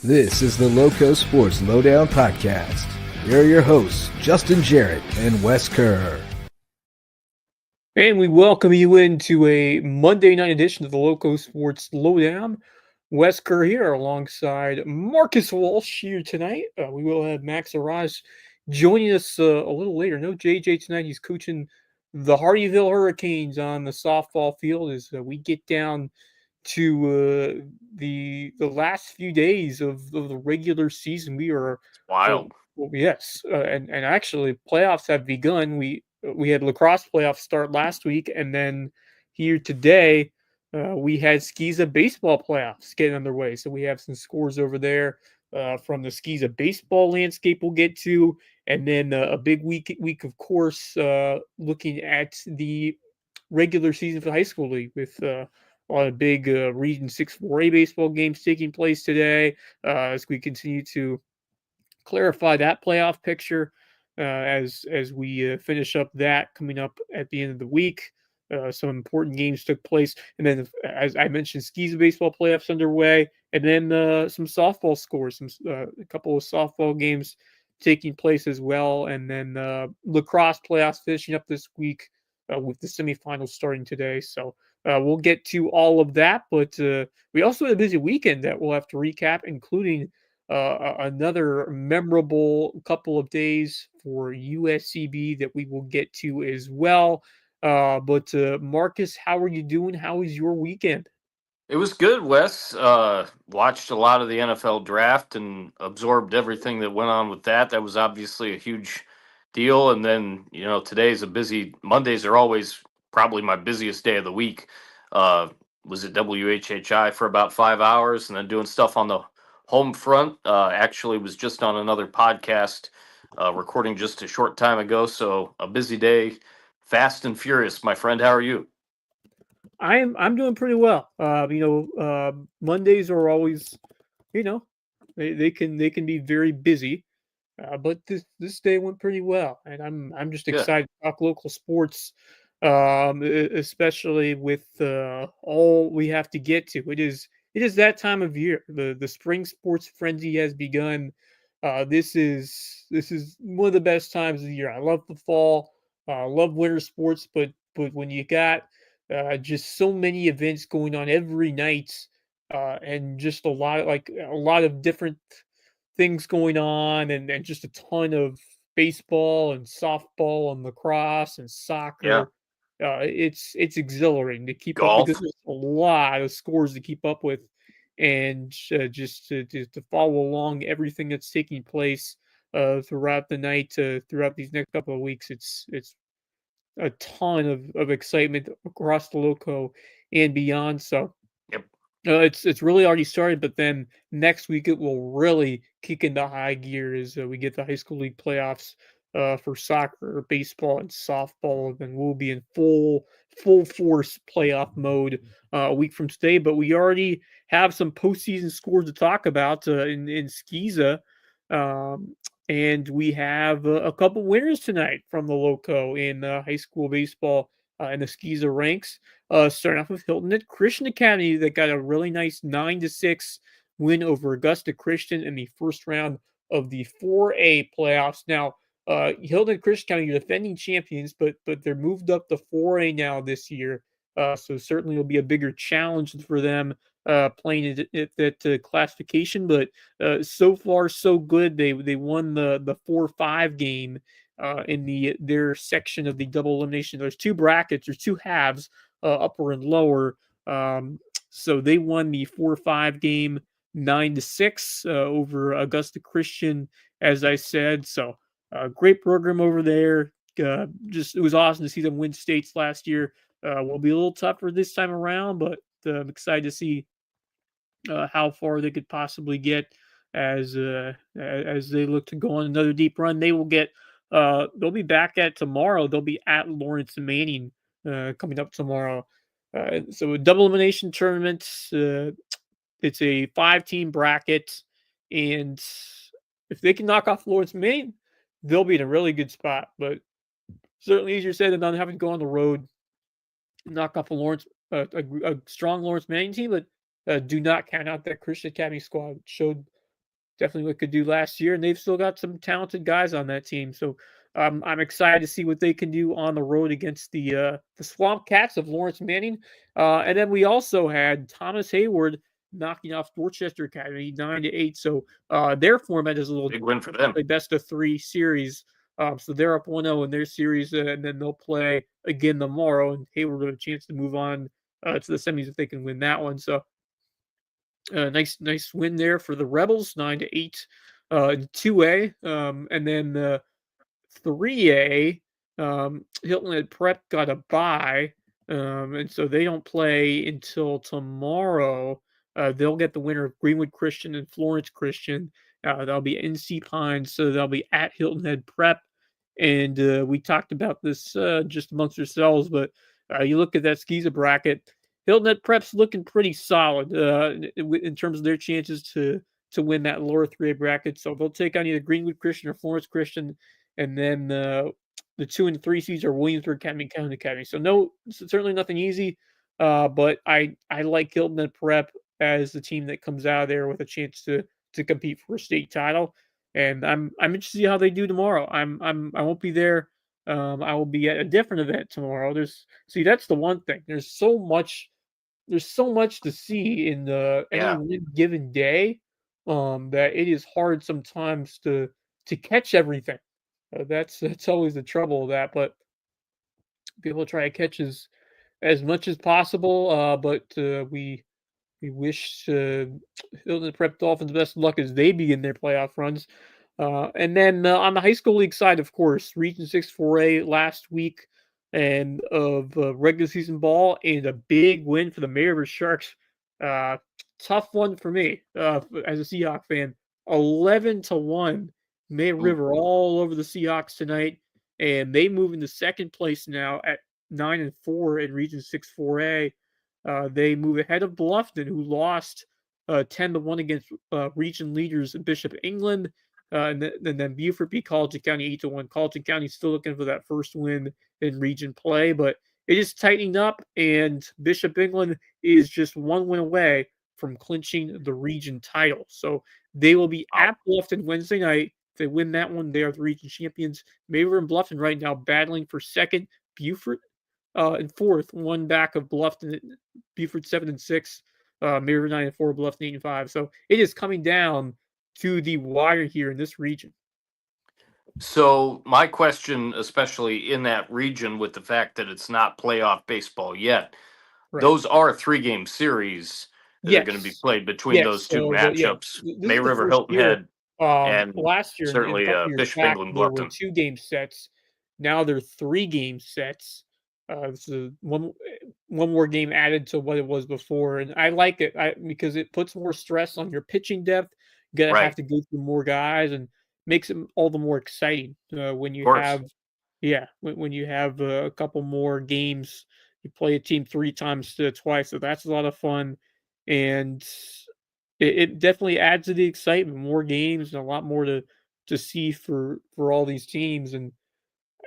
This is the LowcoSports Lowdown podcast. Here are your hosts, Justin Jarrett and Wes Kerr. And we welcome you into a Monday night edition of the LowcoSports Lowdown. Wes Kerr here alongside Marcus Walsh here tonight. We will have Max Arraj joining us a little later. No JJ tonight. He's coaching the Hardyville Hurricanes on the softball field as we get down to the last few days of the regular season. We are Wild. yes, and actually playoffs have begun. We had lacrosse playoffs start last week, and then here today we had Skeeza baseball playoffs getting underway. So we have some scores over there from the Skeeza baseball landscape we'll get to, and then a big week of course looking at the regular season for the high school league with a lot of big Region 6 4A baseball games taking place today as we continue to clarify that playoff picture as we finish up that coming up at the end of the week. Some important games took place, and then as I mentioned, Skeeza baseball playoffs underway, and then some softball scores, a couple of softball games taking place as well, and then lacrosse playoffs finishing up this week with the semifinals starting today. So we'll get to all of that, but we also had a busy weekend that we'll have to recap, including another memorable couple of days for USCB that we will get to as well. But Marcus, how are you doing? How was your weekend? It was good, Wes. Watched a lot of the NFL draft and absorbed everything that went on with that. That was obviously a huge deal. And then, today's Mondays are always probably my busiest day of the week. Was at WHHI for about 5 hours and then doing stuff on the home front. Actually was just on another podcast recording just a short time ago. So a busy day, fast and furious. My friend, how are you? I'm doing pretty well. Mondays are always, they can be very busy. But this day went pretty well, and I'm just excited to talk local sports, especially with all we have to get to. It is that time of year. The spring sports frenzy has begun. This is one of the best times of the year. I love the fall. I love winter sports, but when you got just so many events going on every night, and just a lot of different things going on, and just a ton of baseball and softball and lacrosse and soccer. It's exhilarating to keep up because there's a lot of scores to keep up with, and just to follow along everything that's taking place throughout the night, throughout these next couple of weeks. It's a ton of excitement across the loco and beyond. So it's really already started, but then next week it will really kick into high gear as we get the high school league playoffs for soccer, baseball, and softball. And we'll be in full force playoff mode a week from today. But we already have some postseason scores to talk about in Skeeza. And we have a couple winners tonight from the Loco in high school baseball in the Skeeza ranks. Starting off with Hilton at Christian Academy that got a really nice 9-6 win over Augusta Christian in the first round of the 4A playoffs. Now, Hilton Christian Academy are defending champions, but they're moved up to 4A now this year. So certainly will be a bigger challenge for them playing at that classification. But so far, so good. They won the 4-5 game in their section of the double elimination. There's two brackets. There's two halves, upper and lower. So they won the 4-5 game 9-6 over Augusta Christian, as I said. So great program over there. It was awesome to see them win states last year. Will be a little tougher this time around, but I'm excited to see how far they could possibly get as they look to go on another deep run. They will get they'll be back at tomorrow. They'll be at Lawrence and Manning coming up tomorrow. So a double elimination tournament. It's a 5-team bracket, and if they can knock off Lawrence and Manning, they'll be in a really good spot. But certainly easier said than done having to go on the road, knock off a strong Lawrence Manning team, but do not count out that Christian Academy squad. Showed definitely what could do last year, and they've still got some talented guys on that team. So I'm excited to see what they can do on the road against the Swamp Cats of Lawrence Manning. And then we also had Thomas Hayward knocking off Dorchester Academy 9-8. So their format is a little Big win for them. a best of three series. So they're up 1-0 in their series, and then they'll play again tomorrow. And Hayward will have a chance to move on to the semis if they can win that one. So nice win there for the Rebels, 9-8 in 2A, and then 3A. Hilton Head Prep got a bye, and so they don't play until tomorrow. They'll get the winner of Greenwood Christian and Florence Christian. That'll be NC Pines, so they'll be at Hilton Head Prep. And we talked about this just amongst ourselves, but you look at that Skeeza bracket. Hilton Head Prep's looking pretty solid in terms of their chances to win that lower 3A bracket. So they'll take on either Greenwood Christian or Florence Christian, and then the 2 and 3 seeds are Williamsburg Academy, County Academy. So certainly nothing easy. But I like Hilton Head Prep as the team that comes out of there with a chance to compete for a state title. And I'm interested to see how they do tomorrow. I won't be there. I will be at a different event tomorrow. That's the one thing. There's so much to see in any one given day that it is hard sometimes to catch everything. That's always the trouble with that, but be able to try to catch as much as possible. But we wish Hilton Prep Dolphins best of luck as they begin their playoff runs. And then on the high school league side, of course, Region 6 4A last week and of regular season ball, and a big win for the May River Sharks. Tough one for me as a Seahawk fan. 11-1, May River all over the Seahawks tonight, and they move into second place now at 9-4 in Region 6 4A. They move ahead of Bluffton, who lost 10-1 against region leaders Bishop England. And then Beaufort beat Colleton County 8-1. Colleton County still looking for that first win in region play, but it is tightening up, and Bishop England is just one win away from clinching the region title. So they will be at Bluffton Wednesday night. If they win that one, they are the region champions. May River and Bluffton right now battling for second. Beaufort and fourth, one back of Bluffton. Beaufort 7-6. May River 9-4. Bluffton 8-5. So it is coming down to the wire here in this region. So my question, especially in that region, with the fact that it's not playoff baseball yet, those are 3-game series that are going to be played between those two matchups. May River, Hilton Head, and last year, certainly Bishop England, Bluffton. Were 2-game sets. Now they're 3-game sets. So one more game added to what it was before, and I like it because it puts more stress on your pitching depth. You gotta have to go through more guys, and makes it all the more exciting when you have, when you have a couple more games. You play a team 3 times to twice, so that's a lot of fun, and it definitely adds to the excitement. More games and a lot more to see for all these teams, and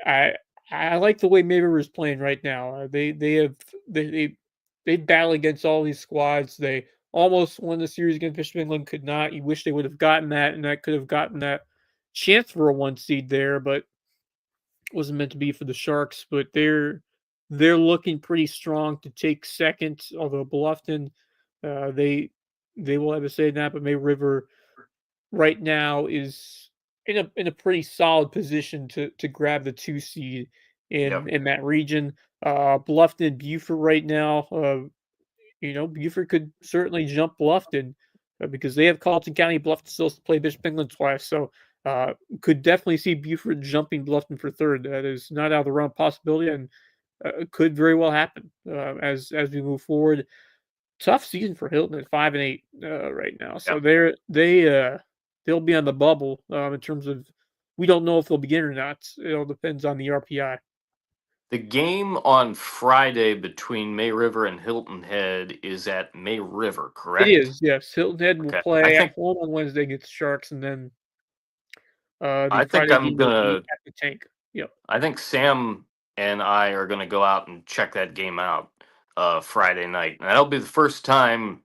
I like the way May River is playing right now. They battle against all these squads. They almost won the series against Bishop England, could not. You wish they would have gotten that, and that could have gotten that chance for a 1 seed there, but wasn't meant to be for the Sharks. But they're looking pretty strong to take second. Although Bluffton, they will have a say in that, but May River right now is in a pretty solid position to grab the 2 seed in that region. Bluffton, Beaufort right now. Beaufort could certainly jump Bluffton because they have Colleton County. Bluffton still play Bishop England twice, so could definitely see Beaufort jumping Bluffton for third. That is not out of the realm of possibility, and could very well happen as we move forward. Tough season for Hilton at 5-8 right now, so they'll be on the bubble in terms of, we don't know if they'll begin or not. It all depends on the RPI. The game on Friday between May River and Hilton Head is at May River, correct? It is, yes. Hilton Head will play at home on Wednesday against Sharks, and then I think I'm gonna at the Tank. Yep. I think Sam and I are gonna go out and check that game out Friday night, and that'll be the first time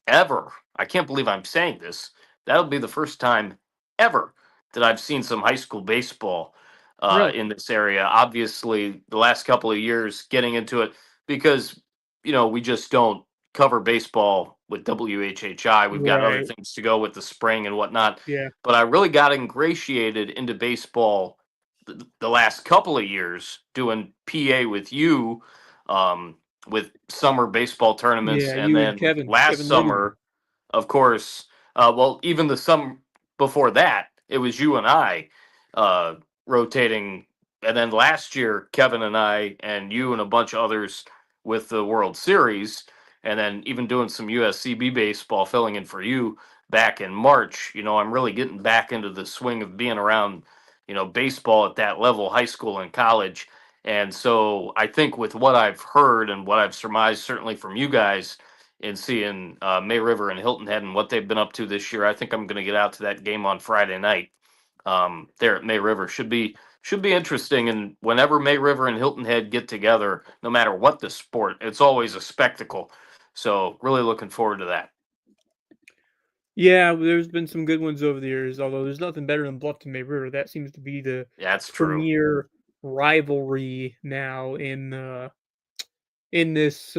ever. I can't believe I'm saying this, that'll be the first time ever that I've seen some high school baseball Really? in this area. Obviously, the last couple of years getting into it because we just don't cover baseball with WHHI. We've got other Right. things to go with the spring and whatnot. Yeah. But I really got ingratiated into baseball the last couple of years doing PA with you, um, with summer baseball tournaments, Yeah. and You and then last Kevin Litterman. summer, of course. Well, even the summer before that, it was you and I uh, rotating, and then last year, Kevin and I, and you and a bunch of others with the World Series, and then even doing some USCB baseball, filling in for you back in March. I'm really getting back into the swing of being around, baseball at that level, high school and college. And so I think with what I've heard and what I've surmised, certainly from you guys, and seeing May River and Hilton Head and what they've been up to this year, I think I'm going to get out to that game on Friday night. There at May River should be interesting. And whenever May River and Hilton Head get together, no matter what the sport, it's always a spectacle. So really looking forward to that. Yeah, there's been some good ones over the years, although there's nothing better than Bluffton May River. That seems to be the Yeah, that's true. premier rivalry now in this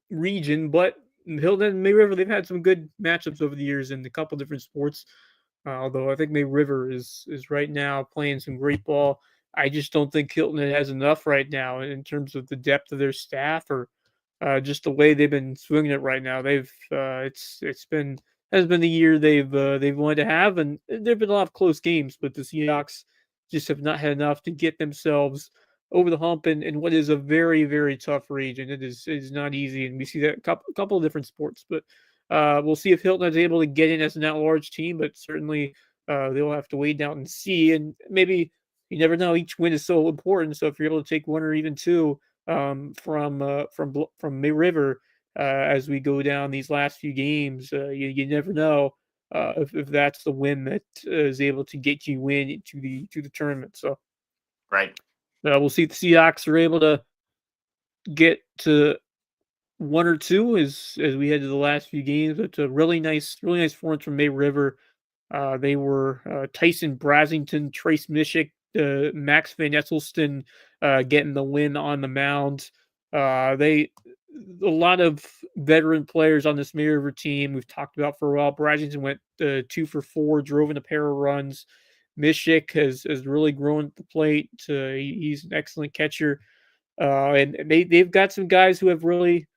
region. But Hilton and May River, they've had some good matchups over the years in a couple different sports. Although I think May River is right now playing some great ball. I just don't think Hilton has enough right now in terms of the depth of their staff or just the way they've been swinging it right now. They've it's been has been the year they've wanted to have, and there've been a lot of close games, but the Seahawks just have not had enough to get themselves over the hump in what is a very very tough region. It is not easy, and we see that a couple of different sports, but. We'll see if Hilton is able to get in as an at-large team, but certainly they'll have to wait out and see. And maybe you never know. Each win is so important. So if you're able to take one or even two from May River as we go down these last few games, you never know if that's the win that is able to get you in to the tournament. So Right. we'll see if the Seahawks are able to get to one or two as we head to the last few games. It's a really nice performance from May River. They were Tyson Brasington, Trace Mishik, Max Van Esselston getting the win on the mound. They a lot of veteran players on this May River team we've talked about for a while. Brasington went 2 for 4, drove in a pair of runs. Mishik has really grown at the plate. He's an excellent catcher. And they've got some guys who have really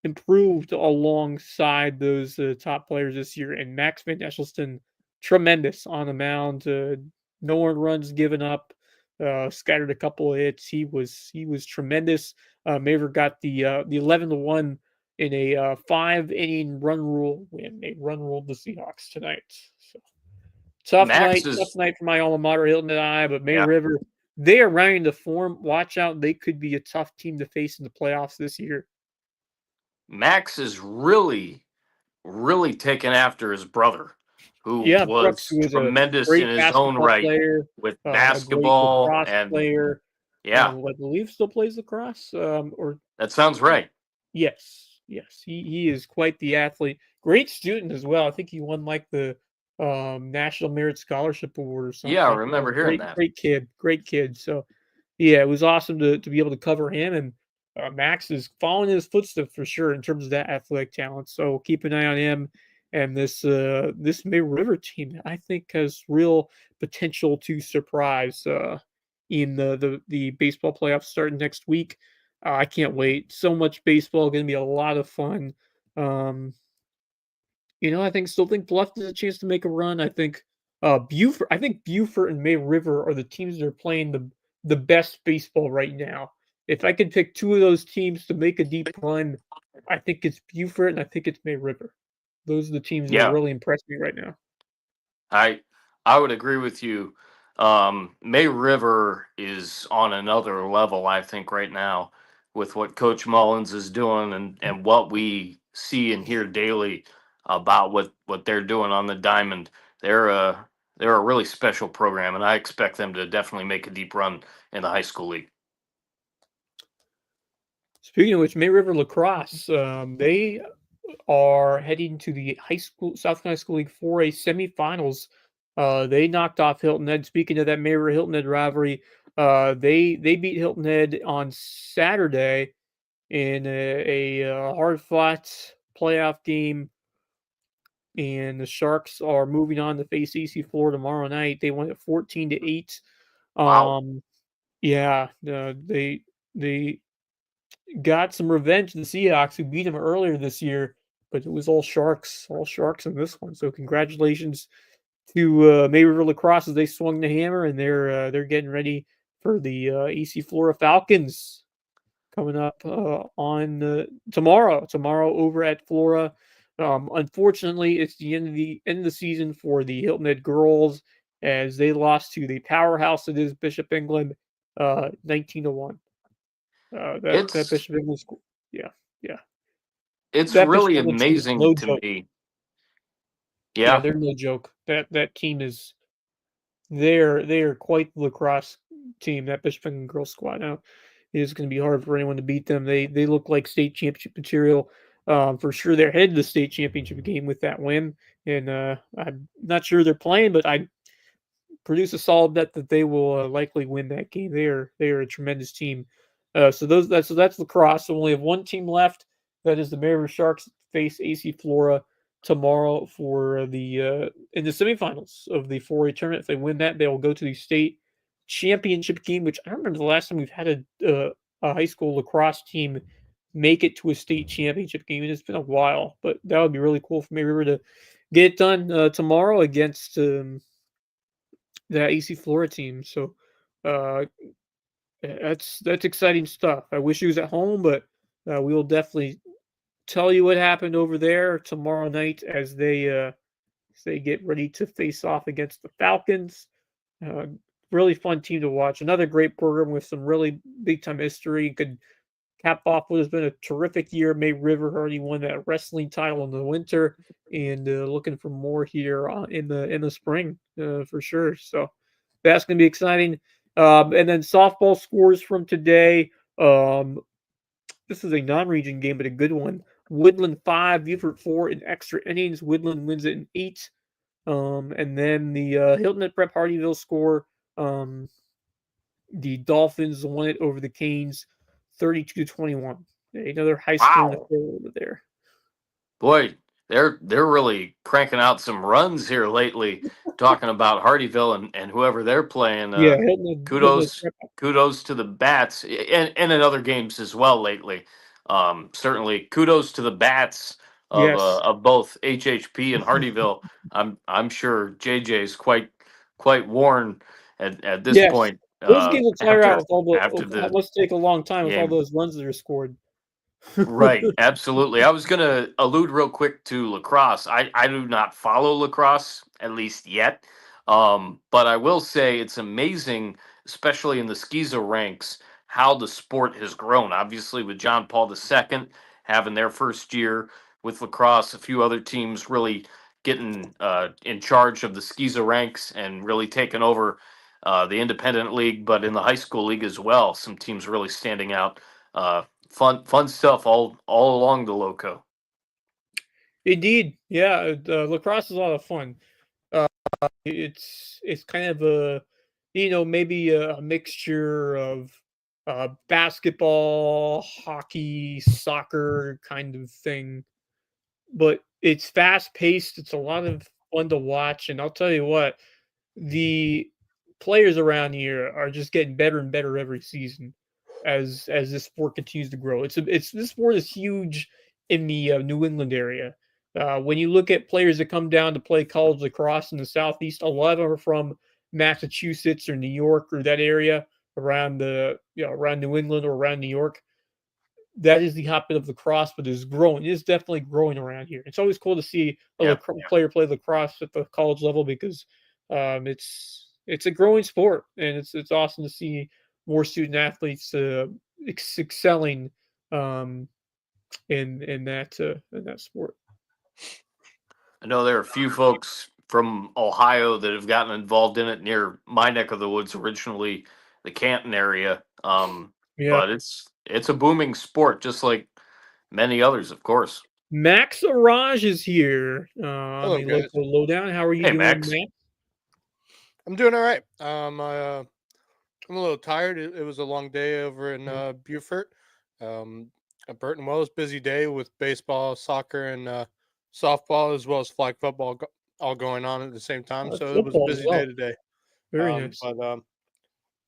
improved alongside those top players this year. And Max Van Esselston, tremendous on the mound. No one runs given up. Scattered a couple of hits. He was tremendous. Maver got the 11-1 in a 5 inning run rule win. They run ruled the Seahawks tonight. So Max tough is night for my alma mater, Hilton and I. But May Yeah. River, they are running the form. Watch out, they could be a tough team to face in the playoffs this year. Max is really taken after his brother, who Yeah, Brooks, was who is a tremendous in great his own basketball right player, with a great basketball. lacrosse And player, yeah, I believe still plays lacrosse. Or that sounds right. yes, he is quite the athlete. Great student as well. I think he won like the National Merit Scholarship Award or something Yeah, I like that. remember hearing Great, that. great kid. So yeah, it was awesome to be able to cover him, and Max is following in his footsteps for sure in terms of that athletic talent. So keep an eye on him and this May River team that I think has real potential to surprise in the baseball playoffs starting next week. I can't wait. So much baseball, going to be a lot of fun. Um, still think Bluff has a chance to make a run. I think Buford and May River are the teams that are playing the best baseball right now. If I could pick two of those teams to make a deep run, I think it's Buford and I think it's May River. Those are the teams that are Yeah, really impressing me right now. I I would agree with you. May River is on another level, I think, right now with what Coach Mullins is doing and what we see and hear daily about what they're doing on the diamond. They're a really special program, and I expect them to definitely make a deep run in the high school league. Speaking of which, May River Lacrosse, they are heading to the South Carolina School League 4A semifinals. They knocked off Hilton Head. Speaking of that Mayer Hilton Head rivalry, they beat Hilton Head on Saturday in a hard fought playoff game, and the Sharks are moving on to face EC Florida tomorrow night. They won it 14-8. Wow. Yeah, they got some revenge. The Seahawks who beat them earlier this year, but it was all Sharks in this one. So congratulations to May River Lacrosse as they swung the hammer, and they're getting ready for the EC Florida Falcons coming up on tomorrow over at Flora. Unfortunately, it's the end of the season for the Hilton Head girls as they lost to the powerhouse that is Bishop England, 19-1. That It's Bishop England school, yeah, yeah. it's That Bishop really England team is amazing no to joke. me. Yeah, Yeah. they're no joke. That team is they're quite the lacrosse team. That Bishop England girls squad now is going to be hard for anyone to beat them. They look like state championship material. For sure, they're headed to the state championship game with that win, and I'm not sure they're playing, but I produce a solid bet that they will likely win that game. They are a tremendous team. So that's lacrosse. So we only have one team left. That is the Maryland Sharks face AC Flora tomorrow for the in the semifinals of the 4A tournament. If they win that, they will go to the state championship game. Which I don't remember the last time we've had a high school lacrosse team make it to a state championship game. It's been a while, but that would be really cool for Mary River to get it done tomorrow against that AC Flora team. So uh, that's exciting stuff. I wish he was at home, but we will definitely tell you what happened over there tomorrow night as they get ready to face off against the Falcons. Uh, really fun team to watch. Another great program with some really big time history. Could cap off what has been a terrific year. May River already won that wrestling title in the winter, and looking for more here in the spring for sure. So that's going to be exciting. And then softball scores from today. This is a non-region game, but a good one. Woodland 5, Buford 4 in extra innings. Woodland wins it in 8. And then the Hilton at Prep Hardyville score. The Dolphins won it over the Canes 32-21. Another high scoring Wow. affair over there. Boy, they're really cranking out some runs here lately. Talking about Hardyville and whoever they're playing. Yeah, Hilton Kudos kudos to the Bats and in other games as well lately. Certainly kudos to the Bats yes. of both HHP and Hardyville. I'm sure JJ's quite worn at this Yes. point Those games will tire out after with all the must take a long time with all game. those runs that are scored. Right, absolutely. I was going to allude real quick to lacrosse. I do not follow lacrosse, at least yet. But I will say it's amazing, especially in the Schizo ranks, how the sport has grown. Obviously, with John Paul II having their first year with lacrosse, a few other teams really getting in charge of the Schizo ranks and really taking over the independent league, but in the high school league as well. Some teams really standing out. Fun stuff all along the loco. Indeed. Yeah, lacrosse is a lot of fun. It's kind of a maybe a mixture of basketball, hockey, soccer kind of thing, but it's fast paced. It's a lot of fun to watch, and I'll tell you what, the players around here are just getting better and better every season as this sport continues to grow. It's this sport is huge in the New England area. When you look at players that come down to play college lacrosse in the Southeast, a lot of them are from Massachusetts or New York or that area around around New England or around New York. That is the hotbed of lacrosse, but it's growing. It is definitely growing around here. It's always cool to see a player play lacrosse at the college level because it's a growing sport, and it's awesome to see more student athletes excelling in that sport. I know there are a few folks from Ohio that have gotten involved in it near my neck of the woods, originally the Canton area. Yeah, But it's a booming sport, just like many others, of course. Max Arraj is here on Hello, the guys. local lowdown. How are you Hey, doing, Max. Max? I'm doing all right. I'm a little tired. It was a long day over in Beaufort. At Burton Wells, busy day with baseball, soccer, and softball, as well as flag football all going on at the same time. So it was a Football as busy day well. today. Very nice. But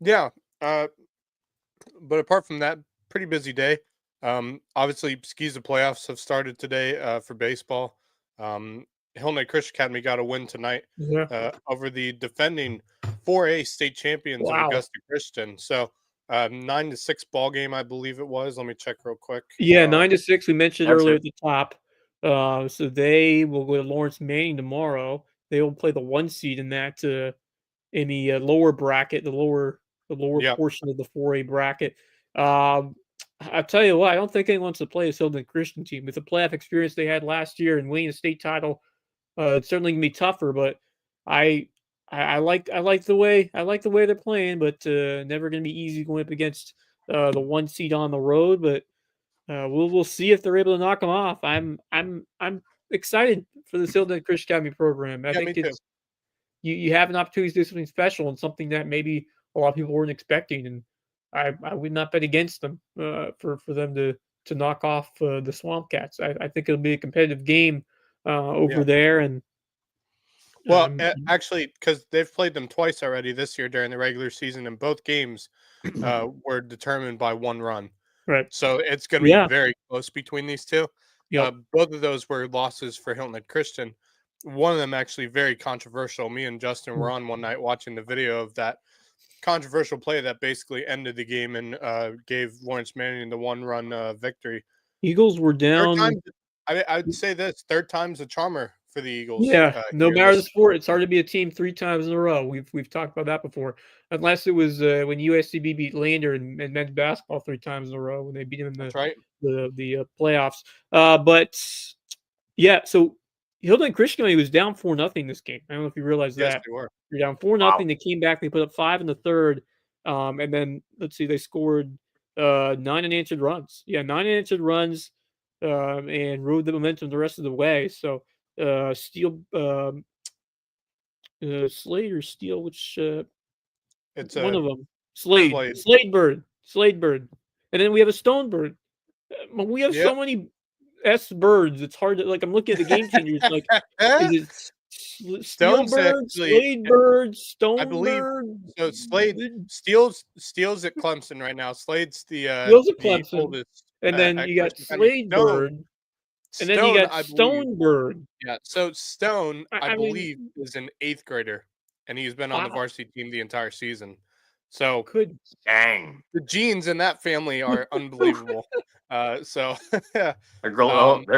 yeah. But apart from that, pretty busy day. Obviously, skis of playoffs have started today for baseball. Hillnet Christian Academy got a win tonight Yeah. over the defending 4A state champions of Wow. Augusta Christian. So 9-6 ball game, I believe it was. Let me check real quick. Yeah, 9-6. We mentioned That's earlier it. at the top. So they will go to Lawrence Manning tomorrow. They will play the 1 seed in that in the lower bracket, the lower Yeah. portion of the 4A bracket. I'll tell you what, I don't think anyone wants to play a Southern Christian team with the playoff experience they had last year and winning a state title. It's certainly gonna be tougher, but I like the way they're playing, but never gonna be easy going up against the 1 seed on the road. But we'll see if they're able to knock them off. I'm excited for the Silden Christian Academy program. I Yeah, me think too. it's you have an opportunity to do something special and something that maybe a lot of people weren't expecting, and I would not bet against them for them to knock off the Swamp Cats. I think it'll be a competitive game over Yeah. there, and Well, um, actually, because they've played them twice already this year during the regular season, and both games were determined by 1 run. right, So it's going to be yeah, very close between these two. yep. Both of those were losses for Hilton Head Christian. One of them actually very controversial. Me and Justin were on one night watching the video of that controversial play that basically ended the game and gave Lawrence Manning the 1-run victory. Eagles were Third down. time, I would say this: third time's a charmer for the Eagles. Yeah, no here matter the this sport, it's hard to be a team 3 times in a row. We've talked about that before, unless it was when USCB beat Lander and men's basketball 3 times in a row when they beat them in That's right. the playoffs. But yeah, so Hilton Christian was down 4-0 this game. I don't know if you realize Yes, that. they were. You're down 4-0. Wow. They came back. They put up 5 in the third, and then let's see, they scored 9 unanswered runs. Yeah, 9 unanswered runs, and rode the momentum the rest of the way. So Steel, Slade or Steel, which It's one a of them? Slade, Slade Bird, and then we have a Stone Bird. We have so Yep. many S birds. It's hard to like. I'm looking at the game changers. Like, is it Steel Stone's Bird, actually, Slade Bird, I Stone believe. Bird? So Slade Steele's at Clemson right now. Slade's the Steele's at Clemson, oldest and then at you got Christian Academy. Slade Bird, and then you Stone, got I believe. Stone Bird. Yeah. So Stone, I I believe, mean, is an 8th grader, and he's been on the wow, varsity team the entire season. So could Dang. the genes in that family are unbelievable. So They're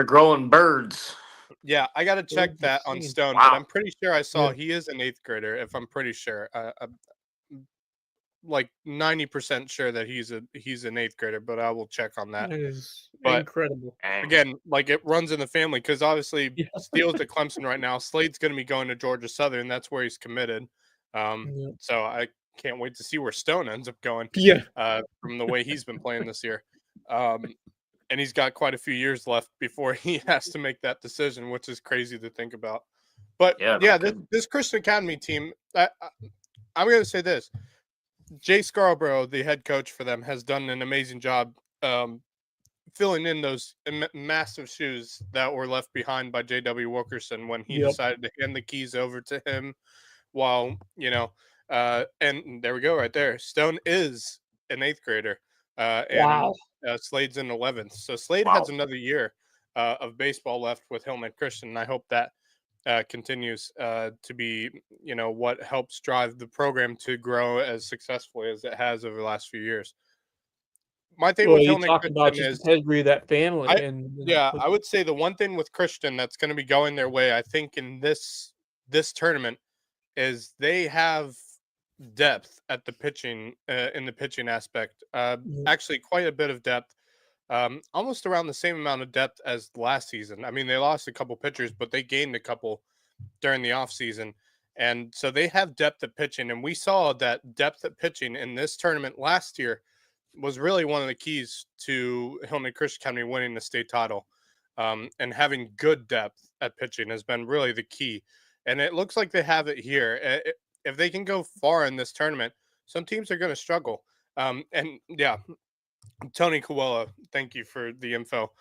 growing birds. yeah, I got to check birds are that on singing. Stone, but Wow. I'm pretty sure I saw Yeah. he is an 8th grader. If I'm pretty sure, like 90% sure that he's an 8th grader, but I will check on that. That is But incredible. Dang. again, like it runs in the family because obviously Yeah. Steele's at Clemson right now. Slade's going to be going to Georgia Southern. That's where he's committed. Yeah. So I can't wait to see where Stone ends up going. Yeah. From the way he's been playing this year. And he's got quite a few years left before he has to make that decision, which is crazy to think about. But Yeah, yeah, no kidding. this Christian Academy team, I'm going to say this. Jay Scarborough, the head coach for them, has done an amazing job filling in those massive shoes that were left behind by J.W. Wilkerson when he Yep. decided to hand the keys over to him while, and there we go right there. Stone is an 8th grader. Wow. And Slade's in 11th. So Slade Wow. has another year of baseball left with Hillman Christian. And I hope that continues to be, what helps drive the program to grow as successfully as it has over the last few years. My thing Well, with you Hillman talk about Christian just is, the pedigree of that family, I would say the one thing with Christian that's going to be going their way, I think, in this tournament is they have depth at the pitching in the pitching aspect. Actually, quite a bit of depth. Almost around the same amount of depth as last season. I mean, they lost a couple pitchers, but they gained a couple during the offseason. And so they have depth at pitching. And we saw that depth at pitching in this tournament last year was really one of the keys to Hillman Christian Academy winning the state title. and having good depth at pitching has been really the key. And it looks like they have it here. If they can go far in this tournament, some teams are going to struggle. And yeah, Tony Coelho, thank you for the info.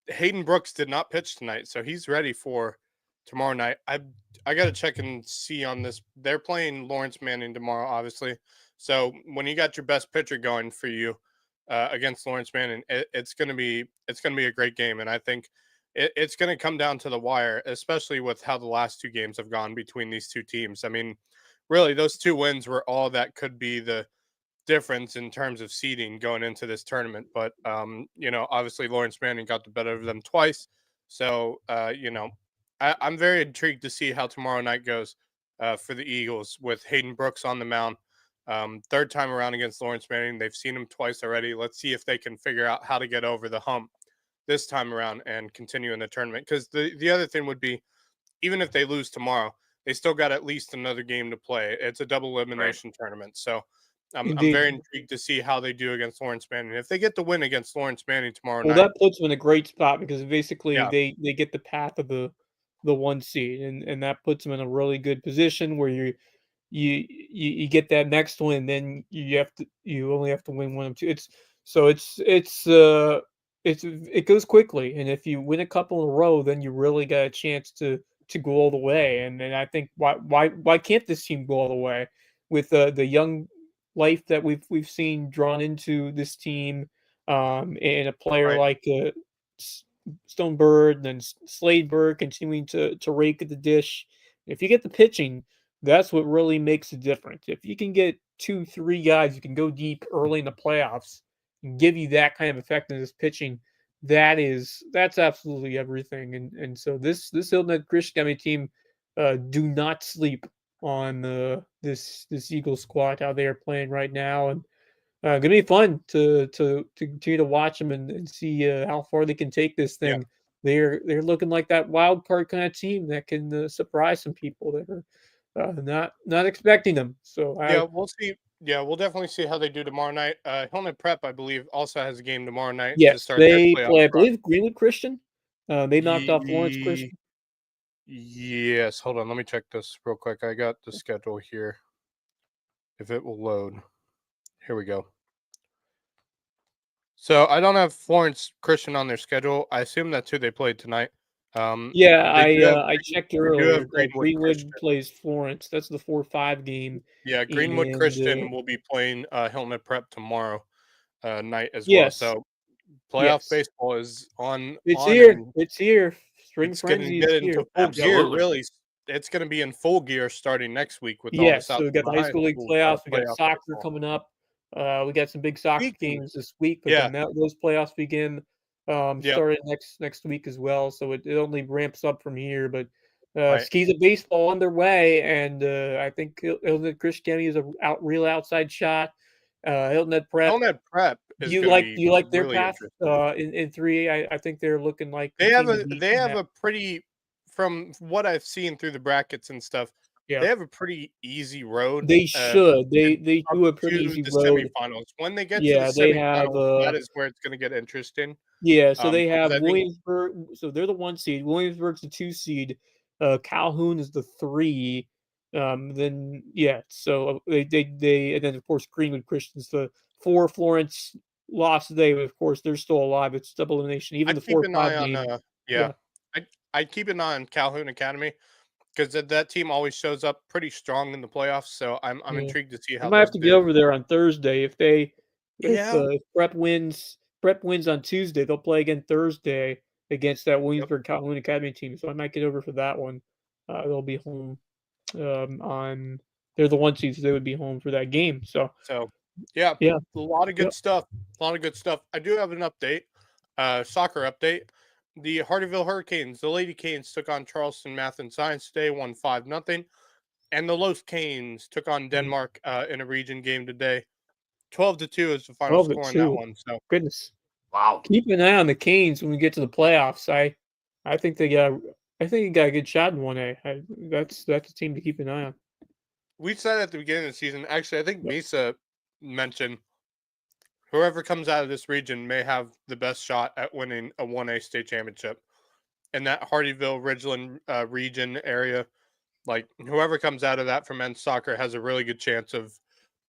Hayden Brooks did not pitch tonight, so he's ready for tomorrow night. I got to check and see on this. They're playing Lawrence Manning tomorrow, obviously. So when you got your best pitcher going for you against Lawrence Manning, it's gonna be a great game, and I think it's going to come down to the wire, especially with how the last two games have gone between these two teams. I mean, really, those 2 wins were all that could be the difference in terms of seeding going into this tournament. But obviously Lawrence Manning got the better of them twice. So I'm very intrigued to see how tomorrow night goes for the Eagles with Hayden Brooks on the mound. Third time around against Lawrence Manning. They've seen him twice already. Let's see if they can figure out how to get over the hump this time around and continue in the tournament. Because the other thing would be, even if they lose tomorrow, they still got at least another game to play. It's a double elimination tournament. So I'm very intrigued to see how they do against Lawrence Manning. If they get the win against Lawrence Manning tomorrow night, that puts them in a great spot because basically they get the path of the 1 seed, and that puts them in a really good position where you get that next win, then you only have to win 1 of 2. It goes quickly, and if you win a couple in a row, then you really got a chance to go all the way. And I think why can't this team go all the way with the young life that we've seen drawn into this team, and a player like Stonebird and then Sladeberg continuing to rake at the dish. If you get the pitching, that's what really makes a difference. If you can get 2-3 guys you can go deep early in the playoffs and give you that kind of effectiveness pitching, that's absolutely everything. And so this Hilton Head Christian Academy team, do not sleep on this Eagles squad, how they are playing right now, and gonna be fun to continue to watch them and see how far they can take this thing. They're looking like that wild card kind of team that can surprise some people that are not expecting them. So we'll see. Yeah, we'll definitely see how they do tomorrow night. Hilton Head Prep, I believe, also has a game tomorrow night to yes, start their they playoff play. I run. believe Greenwood Christian. They knocked off Lawrence Christian. Yes, hold on. Let me check this real quick. I got the schedule here. If it will load. Here we go. So I don't have Florence Christian on their schedule. I assume that's who they played tonight. I checked earlier. Greenwood plays Florence. That's the 4-5 game. Yeah, Greenwood Christian will be playing Hilton Head Prep tomorrow night as well. So playoff baseball is on. It's here. It's here. Spring frenzy is here. Into full gear. Really, it's going to be in full gear starting next week with all the South So we got the high school league playoffs. We got soccer baseball coming up. We got some big soccer games this week, but then those playoffs begin starting next week as well. So it only ramps up from here. But skis of baseball on their way, and I think Hilton Head Christian Academy is a real outside shot. Hilton Head Prep. Hilton Head Prep. Do you like their path in 3A? I think they're looking like they have a pretty, from what I've seen through the brackets and stuff. Yeah. They have a pretty easy road. They should. They do a pretty easy road. Semifinals. When they get to the semifinals, that is where it's going to get interesting. Yeah, so they have Williamsburg. So they're the 1 seed. Williamsburg's the 2 seed. Calhoun is the 3. Then so they and then of course Greenwood Christian's the 4. Florence lost today, but of course they're still alive. It's double elimination. Even the 4-5 game. I keep an eye on Calhoun Academy because that team always shows up pretty strong in the playoffs. So I'm intrigued to see how. I might have to get over there on Thursday if Prep wins. Prep wins on Tuesday. They'll play again Thursday against that Williamsburg Calhoun Academy team. So I might get over for that one. They'll be home they're the 1 seed, so they would be home for that game. So a lot of good stuff. A lot of good stuff. I do have an update, soccer update. The Hardyville Hurricanes, the Lady Canes took on Charleston Math and Science today, won 5-0. And the Los Canes took on Denmark in a region game today. 12-2 is the final score on that one. So goodness. Wow. Keep an eye on the Canes when we get to the playoffs. I think they got a good shot in 1A. That's a team to keep an eye on. We said at the beginning of the season, actually, I think Misa mentioned whoever comes out of this region may have the best shot at winning a 1A state championship. In that Hardyville, Ridgeland region area, like whoever comes out of that for men's soccer has a really good chance of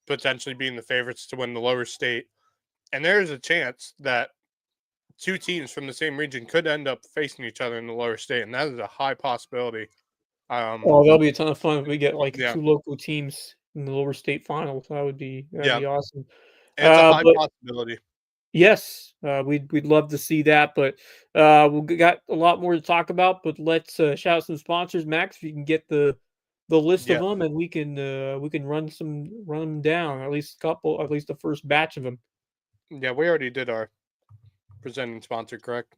potentially being the favorites to win the lower state. And there is a chance that two teams from the same region could end up facing each other in the lower state, and that is a high possibility. Oh, that'll be a ton of fun if we get like Yeah. 2 local teams in the lower state finals. That'd be awesome. It's a high But possibility. yes, we'd love to see that, but we got a lot more to talk about. But let's shout out some sponsors, Max. If you can get the list of them, and we can run them down, at least the first batch of them. Yeah, we already did our presenting sponsor, correct?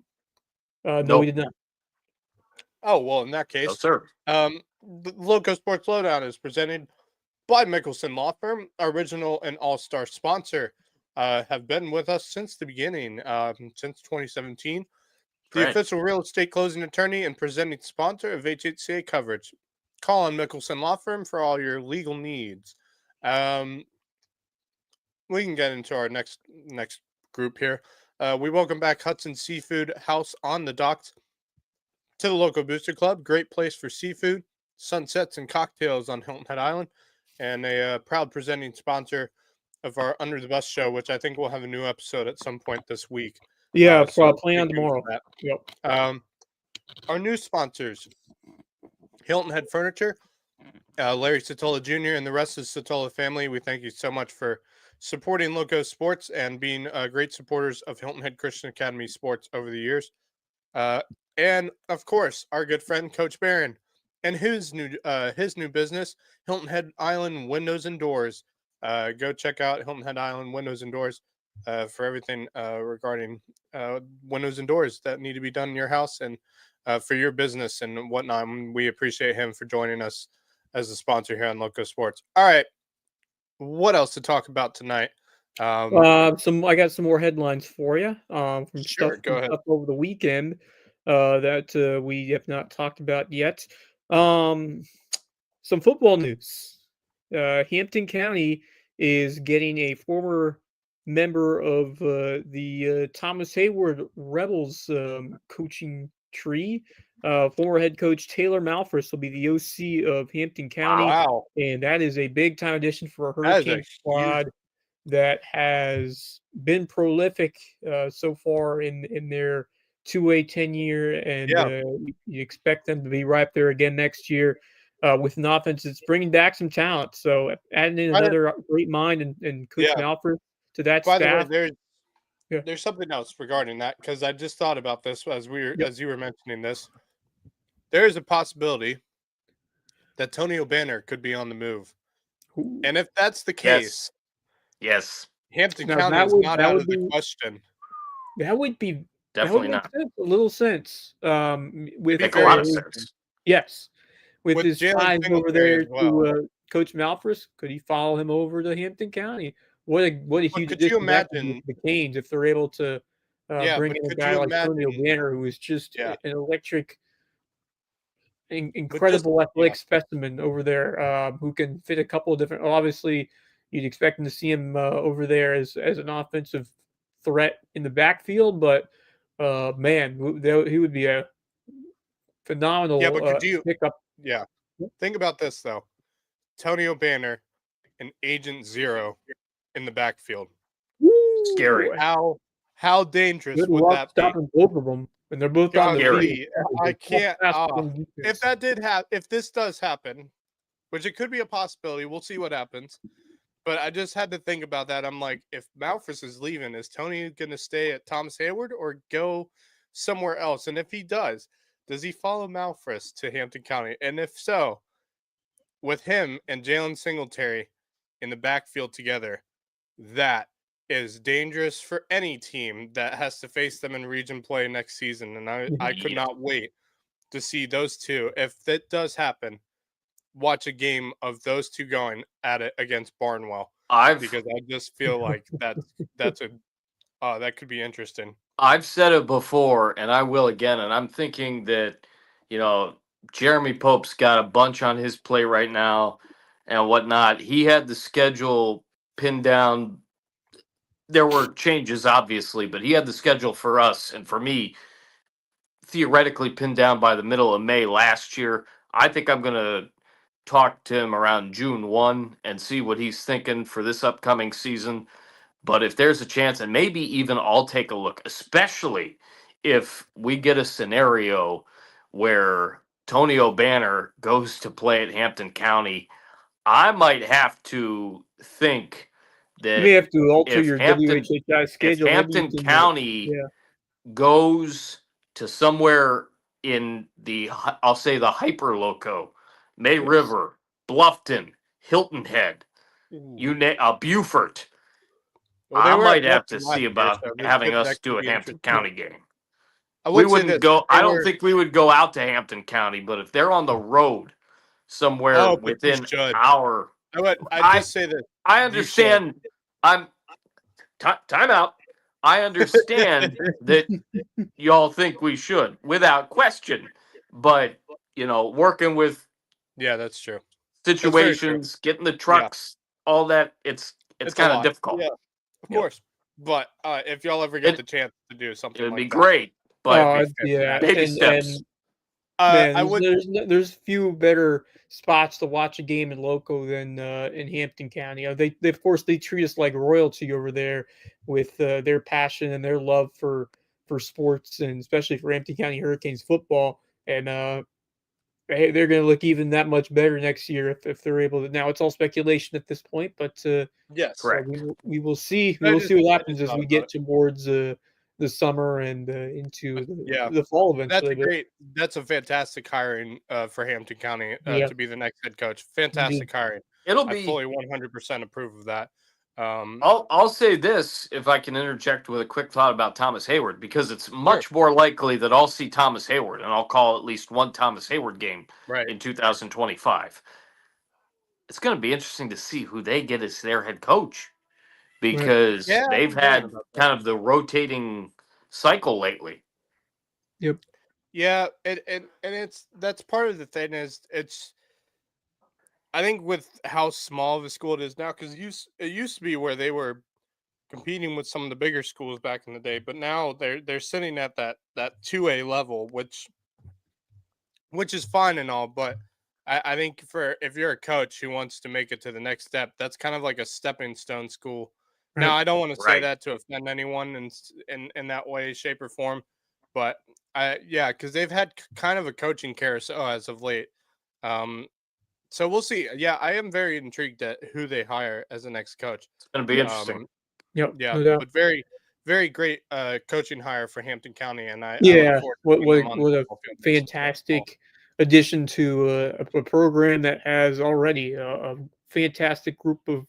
No, we did not. Oh well, in that case, No, sir. The LowcoSports Lowdown is presented by Mickelson Law Firm, our original and all-star sponsor. Have been with us since the beginning, since 2017. The official real estate closing attorney and presenting sponsor of HHCA coverage. Call on Mickelson Law Firm for all your legal needs. We can get into our next group here. We welcome back Hudson Seafood House on the Docks to the Local Booster Club. Great place for seafood, sunsets, and cocktails on Hilton Head Island. And a proud presenting sponsor of our Under the Bus show, which I think we'll have a new episode at some point this week. Yeah, plan on tomorrow. Yep. Our new sponsors, Hilton Head Furniture, Larry Satola Jr. and the rest of the Satola family. We thank you so much for supporting LowcoSports and being great supporters of Hilton Head Christian Academy sports over the years. And of course, our good friend Coach Barron and his new business, Hilton Head Island Windows and Doors. Go check out Hilton Head Island Windows and Doors for everything regarding windows and doors that need to be done in your house and for your business and whatnot. We appreciate him for joining us as a sponsor here on LowcoSports. All right, what else to talk about tonight? I got some more headlines for you. From Sure, go ahead. Stuff over the weekend that we have not talked about yet. Some football news. Hampton County is getting a former member of the Thomas Hayward Rebels coaching tree. Former head coach Taylor Malfris will be the OC of Hampton County. Wow. And that is a big time addition for a Hurricane squad that has been prolific so far in their 2A tenure, and you expect them to be right there again next year with an offense that's bringing back some talent. So adding in another great mind and Coach Malford to that staff. By the way, there's something else regarding that, because I just thought about this as you were mentioning this. There is a possibility that Tony O'Banner could be on the move. Ooh. And if that's the case, yes. Hampton County is not out of the question. That would be definitely not a little sense. With make a lot of sense. Yes, with his ties over there well. to Coach Malfris, could he follow him over to Hampton County? What a huge could you imagine the Canes if they're able to bring in a guy like Tony O'Banner, who is just an electric, incredible athletic specimen over there, who can fit a couple of different. Obviously, you'd expect to see him over there as an offensive threat in the backfield, but man, he would be a phenomenal pickup. Yeah. Think about this, though. Tony O'Banner and Agent Zero in the backfield. Scary. How dangerous would that be? Stopping both of them, and they're both on the field. I can't. If this does happen, which it could be a possibility, we'll see what happens. But I just had to think about that. I'm like, if Malfris is leaving, is Tony going to stay at Thomas Hayward or go somewhere else? And if he does he follow Malfris to Hampton County? And if so, with him and Jalen Singletary in the backfield together, that is dangerous for any team that has to face them in region play next season. And I could not wait to see those two. If that does happen, watch a game of those two going at it against Barnwell. Because I just feel like that could be interesting. I've said it before, and I will again, and I'm thinking that, Jeremy Pope's got a bunch on his plate right now and whatnot. He had the schedule pinned down there were changes, obviously, but he had the schedule for us and for me theoretically pinned down by the middle of May last year. I think I'm going to talk to him around June 1 and see what he's thinking for this upcoming season. But if there's a chance, and maybe even I'll take a look, especially if we get a scenario where Tony O'Banner goes to play at Hampton County, I might have to think You may that have to alter if your Hampton WHHI if schedule. Maybe you Hampton can, County yeah, goes to somewhere in the, I'll say the hyper loco, May yes. River, Bluffton, Hilton Head, Ooh. Beaufort. Well, they I were at might have to Bluffton last see year, about so having that us could do a be Hampton interesting. County game. I We would say wouldn't this: go. they I don't were. think we would go out to Hampton County, but if they're on the road somewhere Oh, but you within should. our, I'd I just say that I you should. understand. I'm time out. I understand that y'all think we should, without question. But working with Yeah, that's true. That's very true. situations, getting the Yeah, trucks, all that, it's it's a kind of lot. difficult. Yeah, of Yep. course. But if y'all ever get It the chance to do it something would be like that, great, but that'd be Yeah, fantastic. baby and steps. man, I would. there's few better spots to watch a game in Loco than in Hampton County. They of course they treat us like royalty over there with their passion and their love for sports and especially for Hampton County Hurricanes football. And they're going to look even that much better next year if they're able to. Now it's all speculation at this point, but Yes, Correct. we will see. We I will just see what I happens just as thought we about get it. towards the summer and into Yeah, the fall that's eventually. a great. That's a fantastic hiring for Hampton County Yeah, to be the next head coach. indeed. Fantastic hiring. It'll I be. fully 100% approve of that. I'll say this, if I can interject with a quick thought about Thomas Hayward, because it's Sure. much more likely that I'll see Thomas Hayward, and I'll call at least one Thomas Hayward game Right. in 2025. It's going to be interesting to see who they get as their head coach, Right. because Yeah, I they've was wondering had about that. kind of the rotating cycle lately. Yep. Yeah, and that's part of the thing is I think with how small the school it is now, because it used to be where they were competing with some of the bigger schools back in the day, but now they're sitting at that 2A level, which is fine and all, but I think for if you're a coach who wants to make it to the next step, that's kind of like a stepping stone school. Now, Right. I don't want to say Right. that to offend anyone in that way, shape, or form, but yeah, because they've had kind of a coaching carousel as of late. Um, so we'll see. Yeah, I am very intrigued at who they hire as the next coach. It's going to be interesting. Yep. Yeah, No doubt. but very, very great coaching hire for Hampton County, and I look Yeah. forward to What seeing what them on the what a football field next fall. fantastic addition to a program that has already a fantastic group of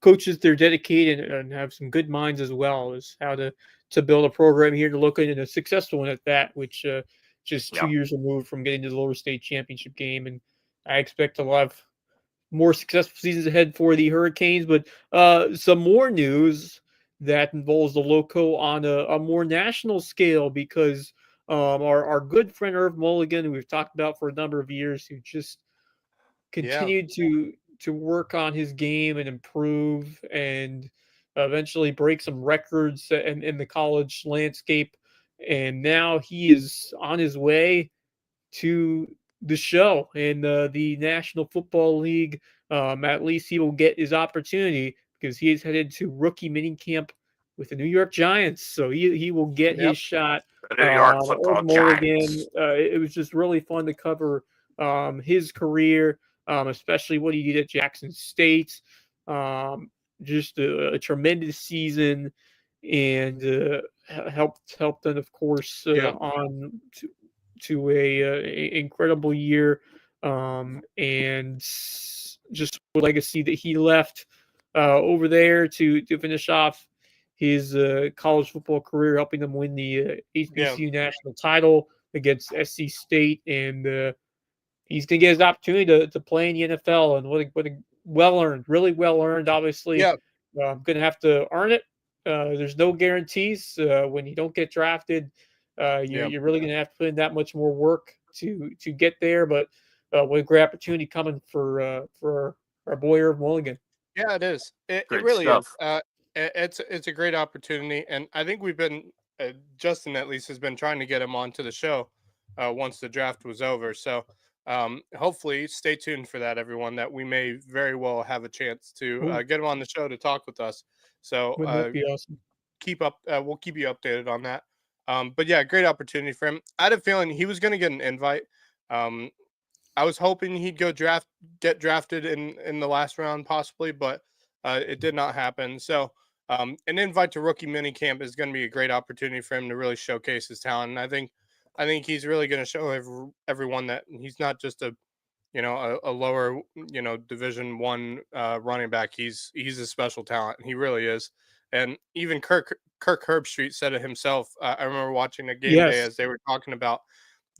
coaches. They're dedicated and have some good minds as well as how to build a program here to look at and a successful one at that, which just 2 Yeah. years removed from getting to the lower state championship game. And I expect a lot of more successful seasons ahead for the Hurricanes. But some more news that involves the Loco on a more national scale because our good friend Irv Mulligan, who we've talked about for a number of years, who just Yeah, continued to work on his game and improve and eventually break some records in the college landscape. And now he is on his way to the show in the National Football League. At least he will get his opportunity because he is headed to rookie minicamp with the New York Giants. So he will get yep, his shot. The New York Irv Football Mulligan, Giants. it was just really fun to cover his career, especially what he did at Jackson State. Just a tremendous season and helped them, of course, yeah, on to a incredible year, and just the legacy that he left over there to finish off his college football career, helping them win the yeah, HBCU national title against SC State, and he's going to get his opportunity to play in the NFL, and what a well earned, really well earned. Obviously, yeah, going to have to earn it. There's no guarantees when you don't get drafted. yeah. You're really going to have to put in that much more work to get there. But what a great opportunity coming for our boy Irv Mulligan. Yeah, it is. It Great really is. stuff. It's a great opportunity, and I think we've been Justin at least has been trying to get him onto the show once the draft was over. So hopefully, stay tuned for that, everyone. That we may very well have a chance to Ooh, get him on the show to talk with us. So wouldn't that be awesome? keep up. We'll keep you updated on that. But yeah, great opportunity for him. I had a feeling he was going to get an invite. Um, I was hoping he'd get drafted in the last round possibly, but it did not happen. So an invite to rookie minicamp is going to be a great opportunity for him to really showcase his talent. And I think he's really going to show everyone that he's not just a lower Division One running back. He's a special talent. He really is. And even Kirk Herbstreit said it himself. I remember watching a game day Yes. as they were talking about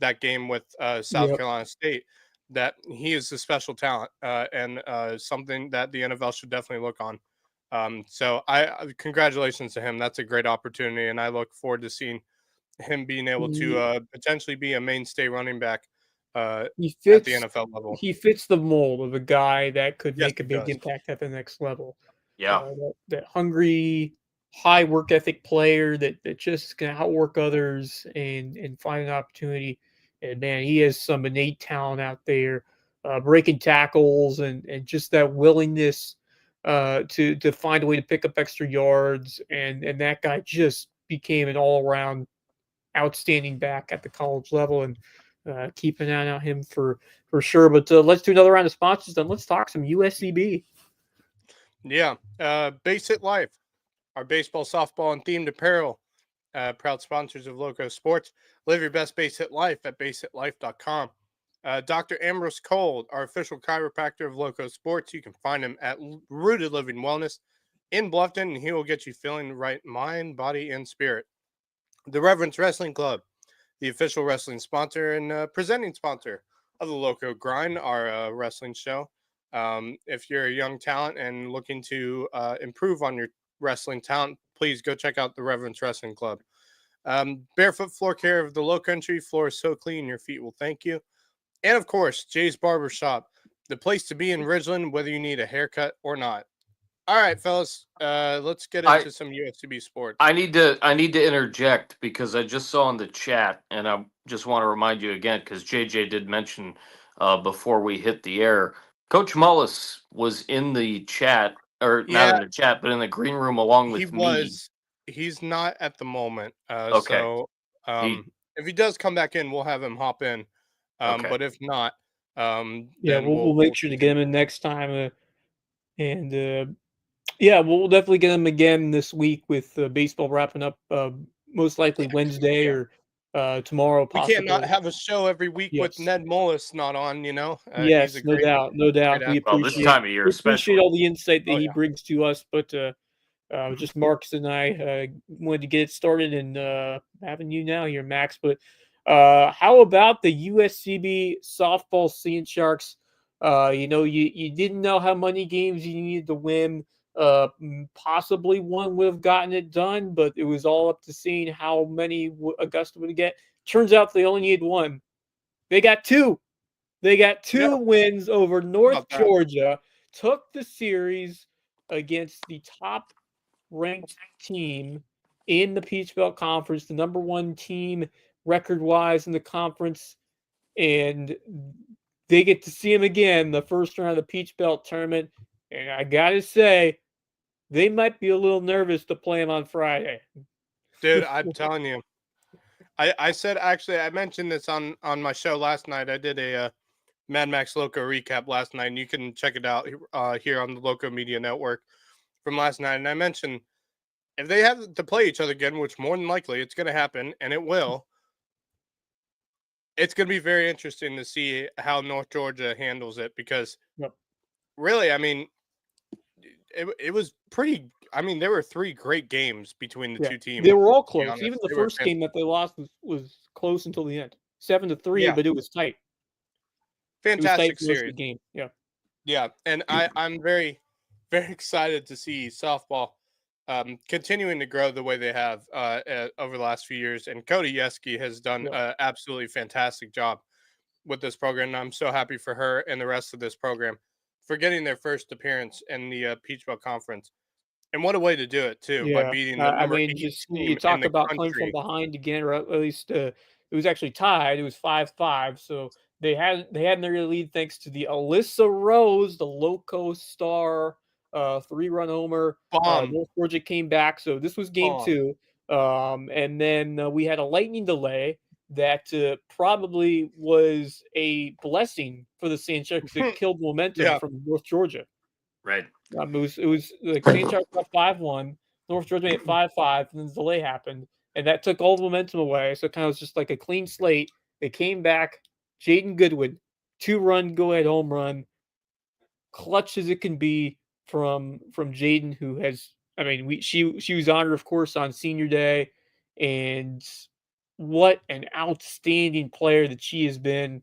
that game with South Yep. Carolina State, that he is a special talent and something that the NFL should definitely look on. So congratulations to him. That's a great opportunity, and I look forward to seeing him being able to potentially be a mainstay running back He at the fits NFL level. he fits the mold of a guy that could Yes, make a he big does. impact at the next level. Yeah. That hungry, high work ethic player that just can outwork others and find an opportunity. And man, he has some innate talent out there, breaking tackles and just that willingness to find a way to pick up extra yards. And that guy just became an all around outstanding back at the college level. And keep an eye on him for sure. But let's do another round of sponsors. Then let's talk some USCB. Yeah. Base Hit Life, our baseball, softball, and themed apparel. Proud sponsors of Loco Sports. Live your best base hit life at basehitlife.com. Dr. Ambrose Cole, our official chiropractor of Loco Sports. You can find him at Rooted Living Wellness in Bluffton, and he will get you feeling right mind, body, and spirit. The Reverence Wrestling Club, the official wrestling sponsor and presenting sponsor of the Loco Grind, our wrestling show. If you're a young talent and looking to improve on your wrestling talent, please go check out the Reverence Wrestling Club. Barefoot Floor Care of the Lowcountry. Floor is so clean, your feet will thank you. And of course, Jay's Barber Shop, the place to be in Ridgeland, whether you need a haircut or not. All right, fellas, let's get into some USCB sports. I need to interject because I just saw in the chat, and I just want to remind you again because JJ did mention before we hit the air, Coach Mullis was in the chat, or not in the chat, but in the green room along with me. He's not at the moment. Okay. So if he does come back in, we'll have him hop in. Okay. But if not, Yeah, then we'll make sure to get him in next time. Yeah, we'll definitely get him again this week with baseball wrapping up most likely Wednesday or tomorrow. We Possibly. can't not have a show every week with Ned Mullis not on. Yes, he's a no doubt. We appreciate, this time of year, appreciate all the insight that Oh, he yeah. brings to us. But just Marcus and I wanted to get it started, and having you now here, Max. But how about the USCB softball Sand Sharks? You didn't know how many games you needed to win. Possibly one would have gotten it done, but it was all up to seeing how many Augusta would get. Turns out they only need one. They got two. They got two wins over North Georgia. Took the series against the top ranked team in the Peach Belt Conference, the number one team record-wise in the conference, and they get to see him again the first round of the Peach Belt tournament. And I gotta say, they might be a little nervous to play him on Friday. Dude, I'm telling you. I said, actually, I mentioned this on my show last night. I did a Mad Max Loco recap last night, and you can check it out here on the Loco Media Network from last night. And I mentioned if they have to play each other again, which more than likely it's going to happen, and it will, it's going to be very interesting to see how North Georgia handles it because really, I mean, it was pretty. I mean, there were three great games between the two teams. They were all close. Even the first game that they lost was close until the end, 7-3, but it was tight. Fantastic series game. Yeah, and I'm very, very excited to see softball continuing to grow the way they have over the last few years. And Cody Yeski has done an absolutely fantastic job with this program. And I'm so happy for her and the rest of this program for getting their first appearance in the Peach Belt Conference. And what a way to do it too, by Yeah, beating the I number mean, 8 just you team in talk the about coming from country. behind again, or at least it was actually tied. It was 5-5, so they had an early lead thanks to the Alyssa Rose, the Loco star, 3-run homer. Bomb, North Georgia came back, so this was game bomb. 2, and then we had a lightning delay that probably was a blessing for the Sand Sharks because it killed momentum Yeah, from North Georgia. Right. It was like St. Charles got 5-1, North Georgia made it 5-5, and then the delay happened, and that took all the momentum away. So it kind of was just like a clean slate. They came back. Jaden Goodwin, 2-run go ahead home run, clutch as it can be from Jaden, who has. I mean, she was honored, of course, on Senior Day, and what an outstanding player that she has been.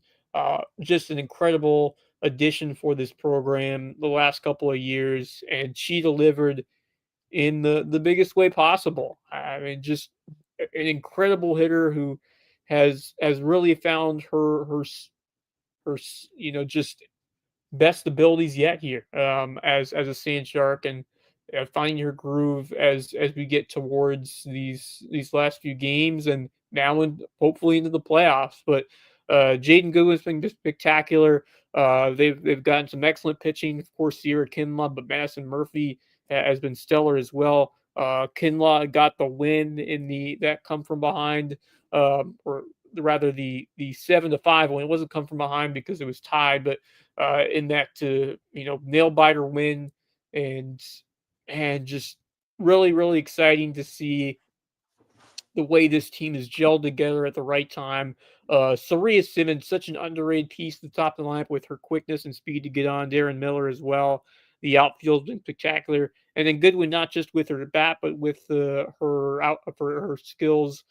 Just an incredible addition for this program the last couple of years, and she delivered in the biggest way possible. I mean, just an incredible hitter who has really found her just best abilities yet here as a Sand Shark, and finding her groove as we get towards these last few games and now and hopefully into the playoffs. But Jaden Goodwin's been just spectacular. They've gotten some excellent pitching, of course, Sierra Kinlaw, but Madison Murphy has been stellar as well. Kinlaw got the win in that come from behind, or rather the 7-5 win. It wasn't come from behind because it was tied, but in that nail biter win, and just really exciting to see the way this team is gelled together at the right time. Saria Simmons, such an underrated piece at the top of the lineup with her quickness and speed to get on. Darren Miller as well. The outfield's been spectacular, and then Goodwin not just with her bat, but with her skills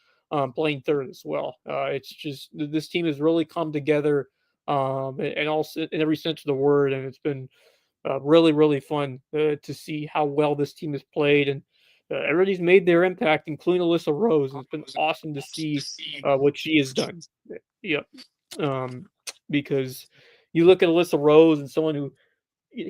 playing third as well. It's just this team has really come together, and also in every sense of the word, and it's been really fun to see how well this team has played, and everybody's made their impact, including Alyssa Rose. And it's been awesome to see what she has done. Yep. Because you look at Alyssa Rose and someone who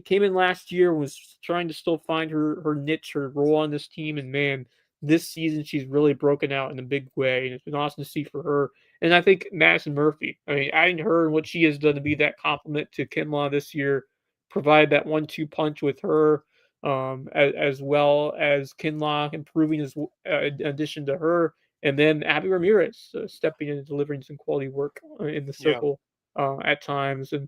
came in last year, was trying to still find her niche, her role on this team, and man, this season she's really broken out in a big way, and it's been awesome to see for her. And I think Madison Murphy, I mean, adding her and what she has done to be that complement to Kinlaw this year, provide that 1-2 punch with her, as well as Kinlaw improving as in addition to her, and then Abby Ramirez stepping in and delivering some quality work in the yeah. circle at times. And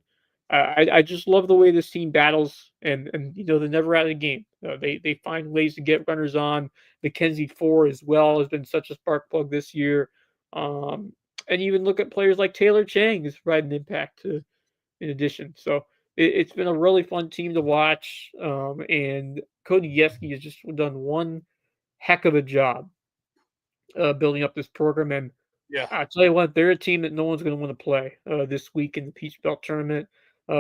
I just love the way this team battles, and they're never out of the game. They find ways to get runners on. Mackenzie Four as well has been such a spark plug this year, and even look at players like Taylor Chang who's provided an impact in addition. So it's been a really fun team to watch, and Cody Yeski has just done one heck of a job building up this program. And Yeah. I'll tell you what, they're a team that no one's going to want to play this week in the Peach Belt tournament.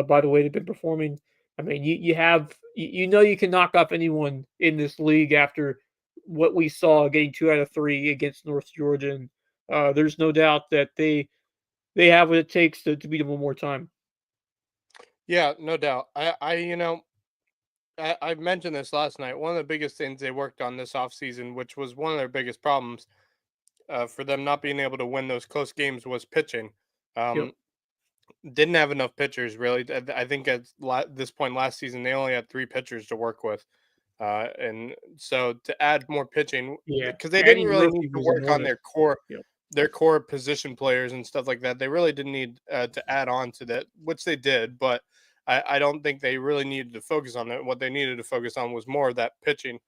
By the way they've been performing, I mean, you can knock off anyone in this league after what we saw getting 2 out of 3 against North Georgia. And there's no doubt that they have what it takes to beat them one more time. Yeah, no doubt. I mentioned this last night. One of the biggest things they worked on this offseason, which was one of their biggest problems for them not being able to win those close games, was pitching. Yep. Didn't have enough pitchers, really. I think at this point last season, they only had 3 pitchers to work with. And so to add more pitching, Yeah. because they didn't Adding really Murphy need to was work on enormous. Yep. their core position players and stuff like that. They really didn't need to add on to that, which they did, but I don't think they really needed to focus on that. What they needed to focus on was more of that pitching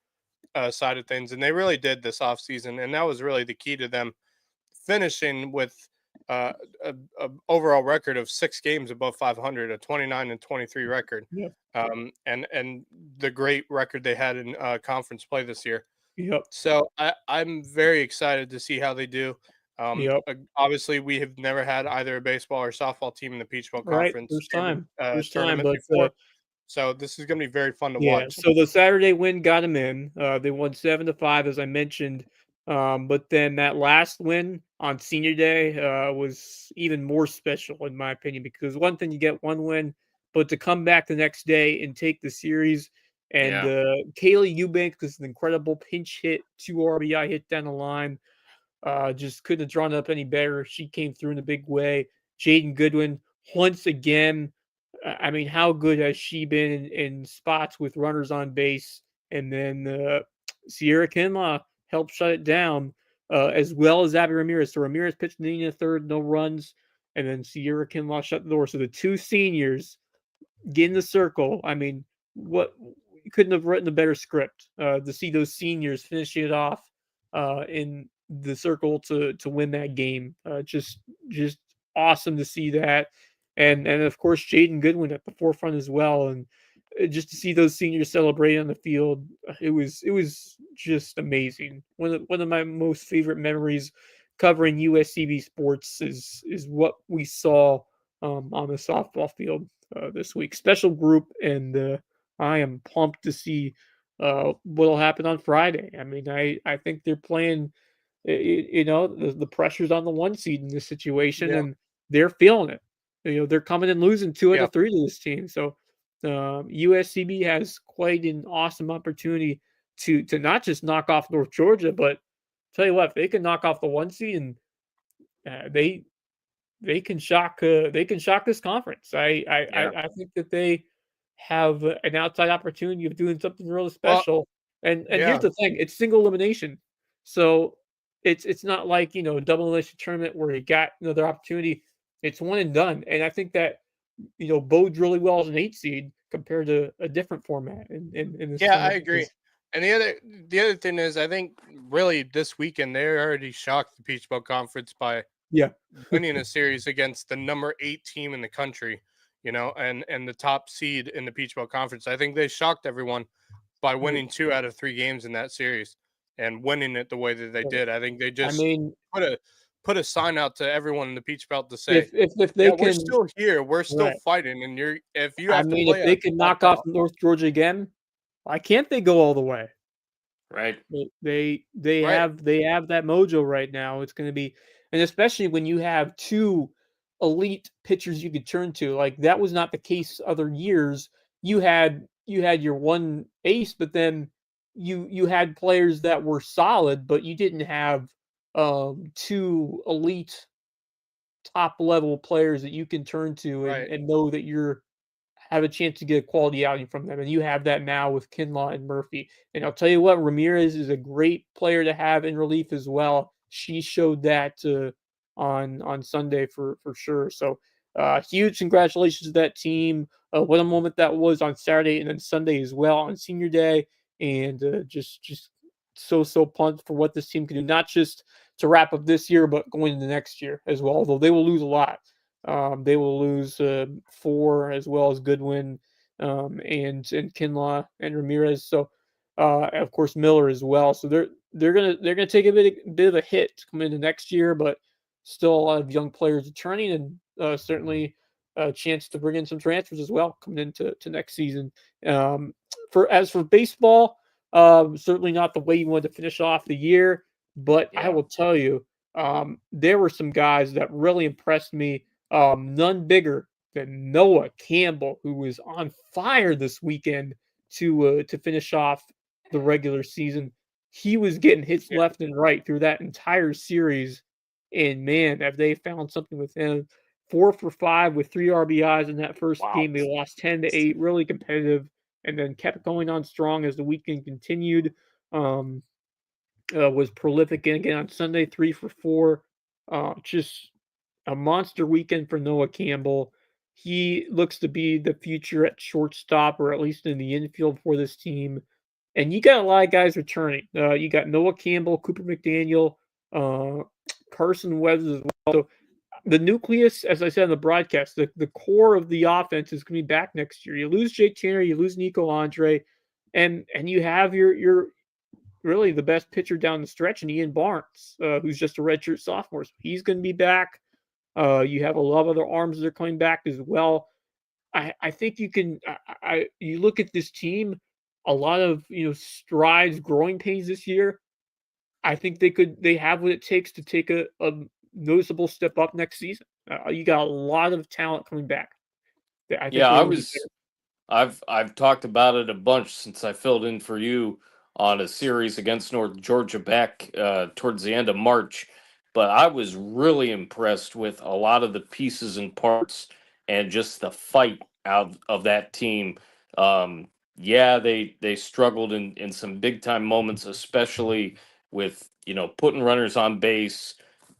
side of things, and they really did this offseason, and that was really the key to them finishing with a overall record of 6 games above 500, a 29-23 record, Yep. and the great record they had in conference play this year. Yep. So I'm very excited to see how they do. Yep. Obviously, we have never had either a baseball or softball team in the Peach Belt Right. Conference First time. tournament But before, so this is going to be very fun to yeah, watch. so the Saturday win got them in. They won 7-5, as I mentioned. But then that last win on Senior Day was even more special, in my opinion, because one thing you get one win, but to come back the next day and take the series And Kaylee Eubanks was an incredible pinch hit, 2 RBI hit down the line. Just couldn't have drawn up any better. She came through in a big way. Jaden Goodwin, once again, I mean, how good has she been in spots with runners on base? And then Sierra Kinlaw helped shut it down, as well as Abby Ramirez. So Ramirez pitched in the inning of third, no runs, and then Sierra Kinlaw shut the door. So the two seniors get in the circle. I mean, what you couldn't have written a better script to see those seniors finishing it off in the circle to win that game. Just awesome to see that, and of course Jaden Goodwin at the forefront as well, and just to see those seniors celebrate on the field, it was just amazing. One of my most favorite memories covering USCB sports is what we saw on the softball field this week. Special group, and I am pumped to see what'll happen on Friday. I mean, I think they're playing. The pressure's on the 1 seed in this situation, and they're feeling it. They're coming and losing 2 out of 3 to this team. So USCB has quite an awesome opportunity to not just knock off North Georgia, but tell you what, if they can knock off the 1 seed, and they can shock this conference. I think that they have an outside opportunity of doing something really special. And here's the thing: it's single elimination, so it's not like double elimination tournament where you got another opportunity. It's one and done, and I think that bodes really well as an 8 seed compared to a different format. In this I agree. And the other thing is, I think really this weekend they already shocked the Peach Belt Conference by winning a series against the number 8 team in the country, and the top seed in the Peach Belt Conference. I think they shocked everyone by winning 2 out of 3 games in that series and winning it the way that they did. I think they just put a sign out to everyone in the Peach Belt to say, if they can, we're still here, we're still fighting, and if they can knock off North Georgia again, why can't they go all the way? Right. They have that mojo right now. It's going to be, and especially when you have 2 elite pitchers you could turn to. Like that was not the case other years. You had your one ace, but then you had players that were solid, but you didn't have 2 elite top level players that you can turn to and know that you're have a chance to get a quality outing from them. And you have that now with Kinlaw and Murphy. And I'll tell you what, Ramirez is a great player to have in relief as well. She showed that on Sunday for sure. So huge congratulations to that team. What a moment that was on Saturday and then Sunday as well on senior day. And just so pumped for what this team can do, not just to wrap up this year, but going into next year as well, although they will lose a lot. They will lose 4 as well as Goodwin and Kinlaw and Ramirez. So of course Miller as well. So they're gonna take a bit of a hit to come into next year, but still a lot of young players returning and certainly a chance to bring in some transfers as well coming into next season. For baseball, certainly not the way you wanted to finish off the year, but I will tell you, there were some guys that really impressed me. None bigger than Noah Campbell, who was on fire this weekend to finish off the regular season. He was getting hits left and right through that entire series, and man, have they found something with him. 4 for 5 with 3 RBIs in that first game. They lost 10-8, really competitive, and then kept going on strong as the weekend continued. Was prolific again on Sunday, 3 for 4. Just a monster weekend for Noah Campbell. He looks to be the future at shortstop, or at least in the infield for this team. And you got a lot of guys returning. You got Noah Campbell, Cooper McDaniel, Carson Weathers as well. So the nucleus, as I said in the broadcast, the core of the offense is going to be back next year. You lose Jay Tanner, you lose Nico Andre, and you have your really the best pitcher down the stretch in Ian Barnes, who's just a redshirt sophomore. So he's going to be back. You have a lot of other arms that are coming back as well. I think you can. You look at this team, a lot of strides, growing pains this year. I think they have what it takes to take a noticeable step up next season. You got a lot of talent coming back. I I've talked about it a bunch since I filled in for you on a series against North Georgia back towards the end of March. But I was really impressed with a lot of the pieces and parts and just the fight out of that team. Yeah, they struggled in some big time moments, especially with putting runners on base,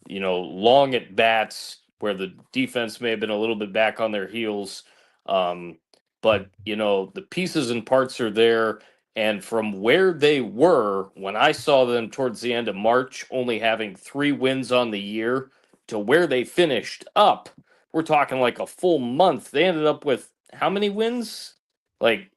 long at bats where the defense may have been a little bit back on their heels. But the pieces and parts are there, and from where they were when I saw them towards the end of March, only having 3 wins on the year, to where they finished up, we're talking like a full month. They ended up with how many wins? Like,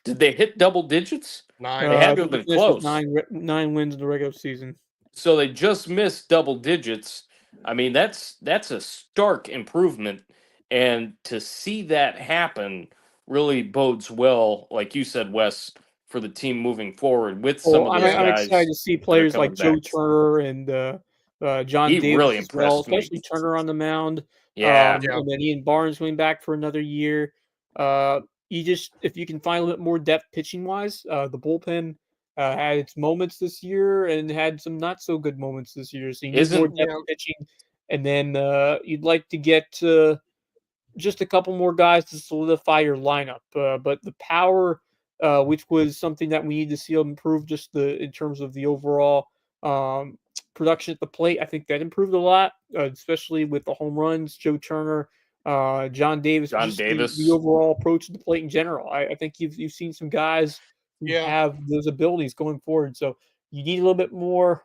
did they hit double digits? They 9. had to have They been finished with close. nine wins in the regular season. So they just missed double digits. I mean, that's a stark improvement, and to see that happen really bodes well, like you said, Wes, for the team moving forward with some Oh, of those I'm excited guys to see that are players like coming Joe back. Turner and John He really Davis as well, impressed me. especially Turner on the mound. Yeah, Yeah. And then Ian Barnes going back for another year. If you can find a little bit more depth pitching wise, the bullpen had its moments this year and had some not so good moments this year. So you need more isn't depth Yeah. pitching, and then you'd like to get just a couple more guys to solidify your lineup. But the power, which was something that we need to see improve, just in terms of the overall production at the plate, I think that improved a lot, especially with the home runs, Joe Turner, John Davis, John just the Davis? overall approach to the plate in general. I think you've seen some guys who Yeah. have those abilities going forward. So you need a little bit more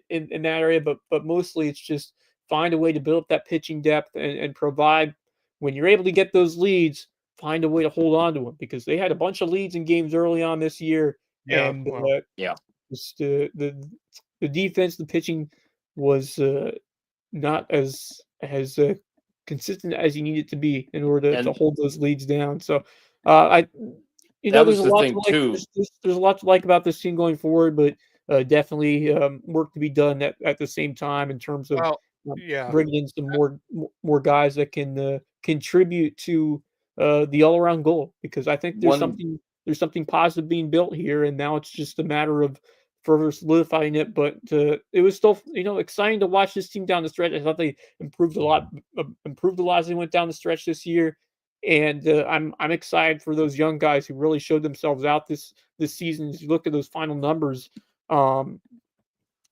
in that area, but mostly it's just find a way to build up that pitching depth and provide when you're able to get those leads, find a way to hold on to them because they had a bunch of leads in games early on this year, Yeah. and Well, Yeah. just, the defense, the pitching was not as consistent as you need it to be in order to And hold those leads down. So, I that there's was a the lot to thing like. too. There's a lot to like about this team going forward, but definitely work to be done at the same time in terms of well, yeah. bringing in some more guys that can contribute to the all around goal because I think One there's something positive being built here, and now it's just a matter of further solidifying it. But it was still exciting to watch this team down the stretch. I thought they improved a lot as they went down the stretch this year, and I'm excited for those young guys who really showed themselves out this season. As you look at those final numbers,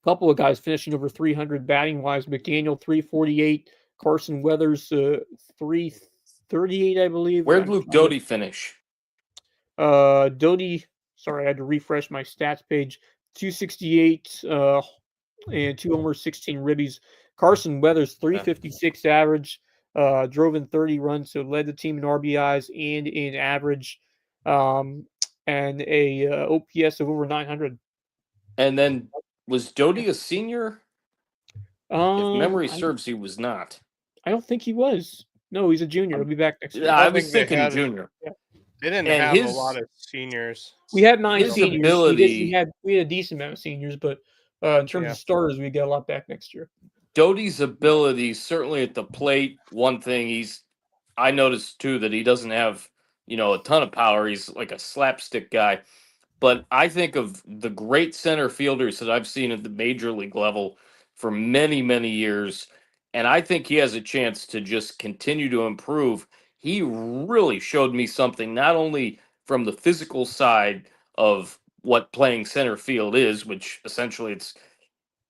couple of guys finishing over 300 batting wise. McDaniel 348, Carson Weathers 338, I believe. Where'd I'm Luke trying Doty finish? Doty. Sorry, I had to refresh my stats page. 268 and 2 homers, 16 ribbies. Carson Weathers 356 average. Drove in 30 runs, so led the team in RBIs and in average, and a OPS of over 900. And then was Doty a senior? If memory I serves, he was not. I don't think he was. No, he's a junior. He'll be back next year. Yeah, I I don't was think they thinking had. junior. They didn't And have a his lot of seniors. We had 9 his seniors. ability, We had a decent amount of seniors, but in terms Yeah. of starters, we get a lot back next year. Doty's ability, certainly at the plate. One thing I noticed too that he doesn't have a ton of power. He's like a slapstick guy. But I think of the great center fielders that I've seen at the major league level for many, many years. And I think he has a chance to just continue to improve. He really showed me something, not only from the physical side of what playing center field is, which essentially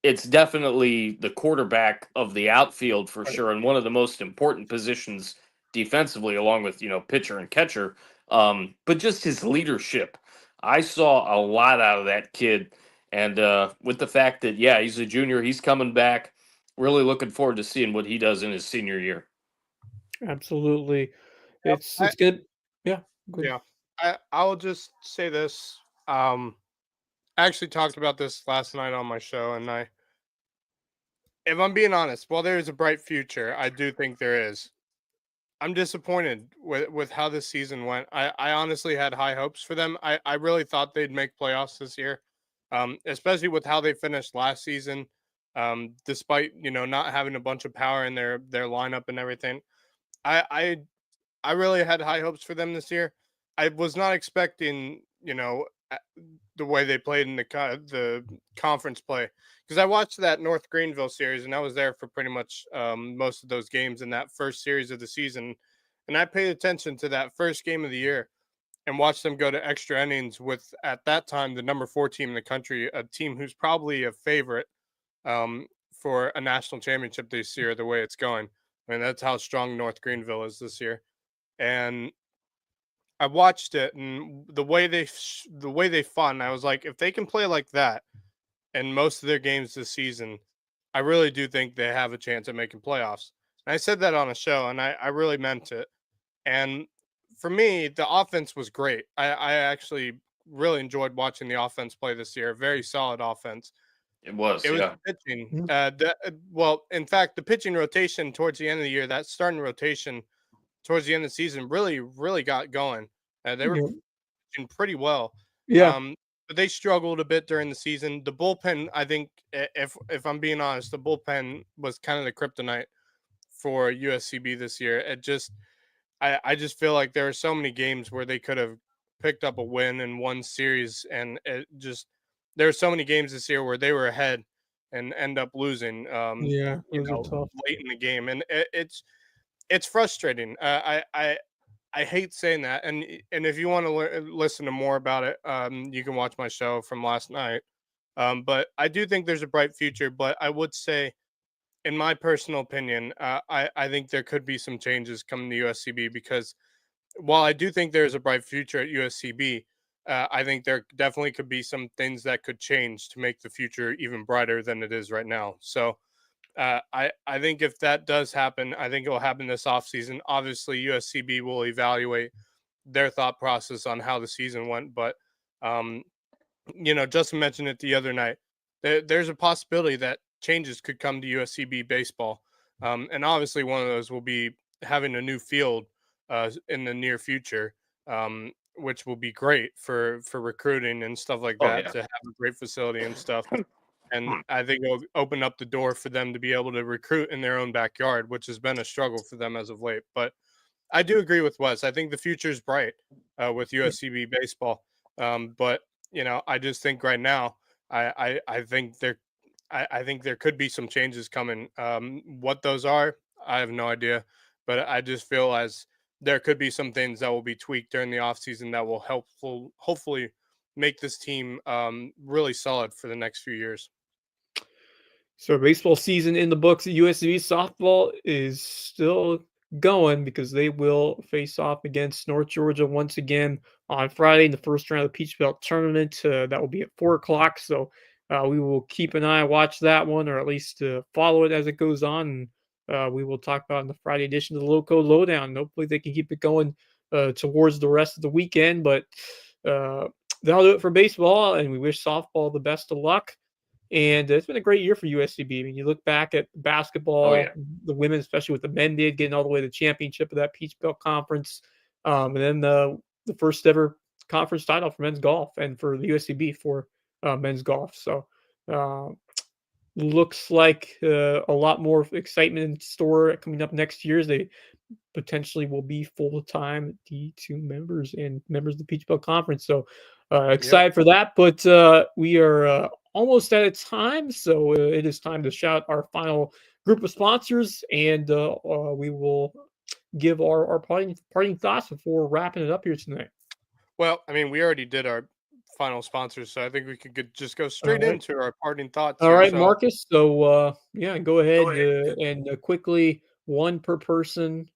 it's definitely the quarterback of the outfield for Right. sure, and one of the most important positions defensively, along with pitcher and catcher. But just his leadership, I saw a lot out of that kid, and with the fact that he's a junior, he's coming back. Really looking forward to seeing what he does in his senior year. Absolutely. Yep. It's good. Yeah. Good. Yeah. I'll just say this. I actually talked about this last night on my show, and if I'm being honest, while there is a bright future, I do think there is. I'm disappointed with how this season went. I honestly had high hopes for them. I really thought they'd make playoffs this year, especially with how they finished last season. Despite not having a bunch of power in their lineup and everything, I really had high hopes for them this year. I was not expecting, the way they played in the conference play, because I watched that North Greenville series and I was there for pretty much most of those games in that first series of the season, and I paid attention to that first game of the year and watched them go to extra innings with, at that time, the number 4 team in the country, a team who's probably a favorite for a national championship this year. The way it's going, I mean, that's how strong North Greenville is this year, and I watched it, and the way they fought, and I was like, if they can play like that in most of their games this season, I really do think they have a chance at making playoffs. And I said that on a show, and I really meant it. And for me, the offense was great. I actually really enjoyed watching the offense play this year. Very solid offense. It was, It was yeah. the pitching. Mhm. Well, in fact, the pitching rotation towards the end of the year, that starting rotation towards the end of the season, really, really got going. They were Yeah. pitching pretty well. Yeah. But they struggled a bit during the season. The bullpen, I think, if I'm being honest, the bullpen was kind of the kryptonite for USCB this year. I just feel like there are so many games where they could have picked up a win in one series, and there are so many games this year where they were ahead and end up losing. Yeah. Those are tough. Late in the game, and it's frustrating. I hate saying that, and if you want to listen to more about it, you can watch my show from last night. But I do think there's a bright future. But I would say, in my personal opinion, I think there could be some changes coming to USCB, because while I do think there's a bright future at USCB, I think there definitely could be some things that could change to make the future even brighter than it is right now. So I think if that does happen, I think it will happen this offseason. Obviously, USCB will evaluate their thought process on how the season went. But, um, Justin mentioned it the other night. There's a possibility that changes could come to USCB baseball. And obviously, one of those will be having a new field in the near future, which will be great for recruiting and stuff like Oh, that, yeah. to have a great facility and stuff. And I think it'll open up the door for them to be able to recruit in their own backyard, which has been a struggle for them as of late. But I do agree with Wes. I think the future is bright with USCB baseball. But I just think right now, I think I think there could be some changes coming. What those are, I have no idea. But I just feel as there could be some things that will be tweaked during the offseason that will hopefully make this team really solid for the next few years. So baseball season in the books. USC softball is still going because they will face off against North Georgia once again on Friday in the first round of the Peach Belt tournament. That will be at 4 o'clock. So we will keep an eye, watch that one, or at least follow it as it goes on. And we will talk about in the Friday edition of the Loco Lowdown. Hopefully they can keep it going towards the rest of the weekend. But that'll do it for baseball, and we wish softball the best of luck. And it's been a great year for USCB. I mean, you look back at basketball, Oh, yeah. the women, especially what the men did, getting all the way to the championship of that Peach Belt Conference, and then the first ever conference title for men's golf and for the USCB for men's golf. So uh, looks like a lot more excitement in store coming up next year as they potentially will be full-time D2 members and members of the Peach Belt Conference. So excited for that, but we are almost out of time. So it is time to shout our final group of sponsors, and we will give our parting thoughts before wrapping it up here tonight. Well, I mean, we already did our final sponsors, so I think we could just go straight right. into our parting thoughts. All here. right, So, Marcus. So yeah, go ahead and quickly, one per person.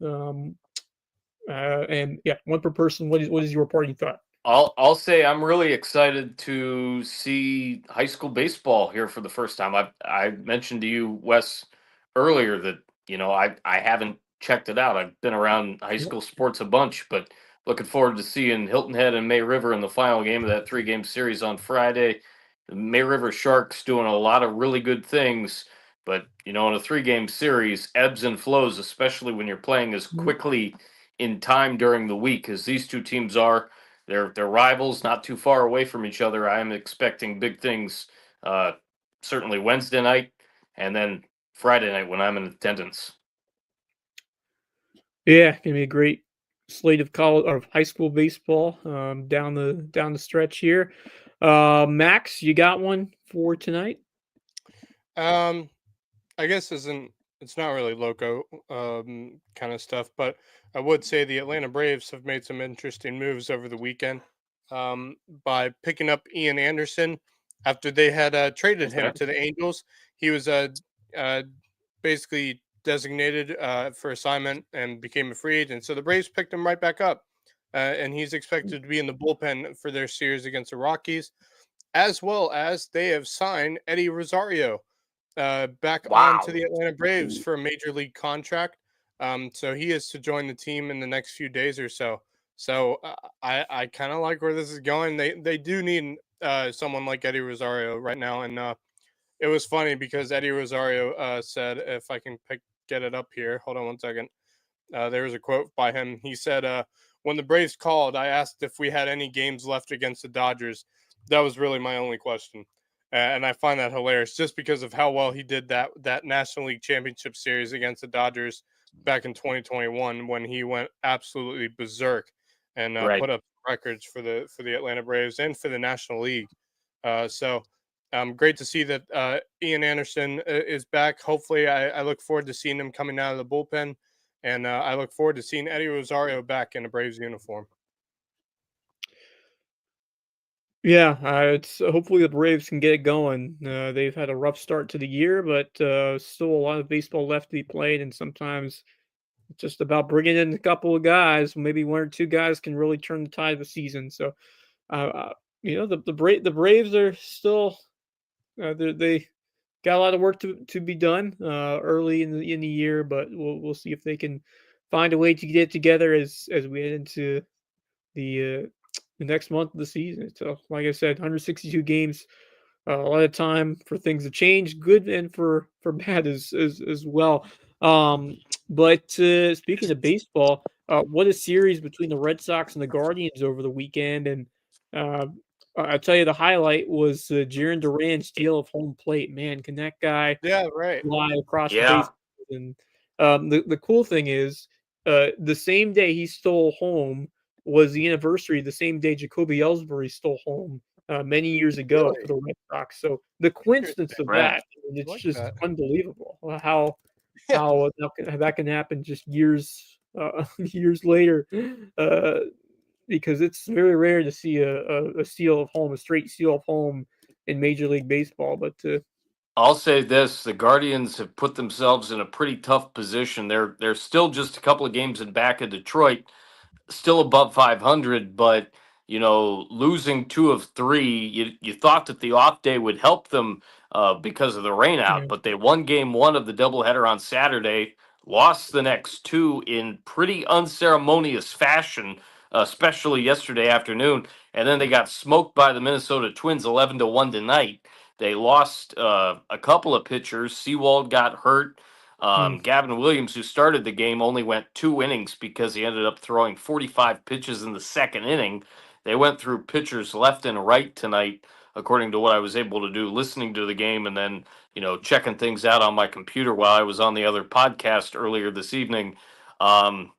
And yeah, one per person. What is your parting thought? I'll say I'm really excited to see high school baseball here for the first time. I mentioned to you, Wes, earlier that I haven't checked it out. I've been around high school sports a bunch, but looking forward to seeing Hilton Head and May River in the final game of that 3-game series on Friday. The May River Sharks doing a lot of really good things, but in a 3-game series, ebbs and flows, especially when you're playing as quickly in time during the week as these two teams are. They're rivals, not too far away from each other. I am expecting big things, certainly Wednesday night and then Friday night when I'm in attendance. Yeah, gonna be a great slate of college or high school baseball down the stretch here. Max, you got one for tonight? I guess it's not really loco kind of stuff, but I would say the Atlanta Braves have made some interesting moves over the weekend by picking up Ian Anderson after they had traded him to the Angels. He was uh, basically designated for assignment and became a free agent. So the Braves picked him right back up, and he's expected to be in the bullpen for their series against the Rockies, as well as they have signed Eddie Rosario back on to Wow. the Atlanta Braves for a major league contract. So he is to join the team in the next few days or so. So I kind of like where this is going. They do need someone like Eddie Rosario right now, and it was funny because Eddie Rosario said, if I can get it up here, hold on one second. There was a quote by him. He said, "When the Braves called, I asked if we had any games left against the Dodgers. That was really my only question." And I find that hilarious just because of how well he did that National League Championship Series against the Dodgers back in 2021 when he went absolutely berserk and Right. put up records for the Atlanta Braves and for the National League. So great to see that Ian Anderson is back. Hopefully, I look forward to seeing him coming out of the bullpen, and I look forward to seeing Eddie Rosario back in a Braves uniform. Yeah, it's hopefully the Braves can get it going. They've had a rough start to the year, but still a lot of baseball left to be played, and sometimes it's just about bringing in a couple of guys. Maybe one or two guys can really turn the tide of the season. So, the Braves are still they got a lot of work to be done early in the year, but we'll see if they can find a way to get it together as we head into the next month of the season. So, like I said, 162 games, a lot of time for things to change, good and for bad as well. But speaking of baseball, what a series between the Red Sox and the Guardians over the weekend, and uh, I tell you, the highlight was Jarrett Duran's steal of home plate. Man, can that guy Yeah, right. fly across the Yeah. base? And the cool thing is, the same day he stole home was the anniversary. The same day Jacoby Ellsbury stole home many years ago for Really the Red Sox. So the coincidence interesting. of Right. that, and I it's like just that. unbelievable Yeah, how that can happen just years years later. Uh, because it's very rare to see a steal of home, a straight steal of home in Major League Baseball. But I'll say this: the Guardians have put themselves in a pretty tough position. They're still just a couple of games in back of Detroit, still above 500, but losing two of three, you thought that the off day would help them because of the rain yeah, out, but they won game one of the doubleheader on Saturday, lost the next two in pretty unceremonious fashion, especially yesterday afternoon, and then they got smoked by the Minnesota Twins 11-1 tonight. They lost a couple of pitchers. Seawald got hurt. mm, Gavin Williams, who started the game, only went 2 innings because he ended up throwing 45 pitches in the second inning. They went through pitchers left and right tonight, according to what I was able to do listening to the game and then, checking things out on my computer while I was on the other podcast earlier this evening. Um,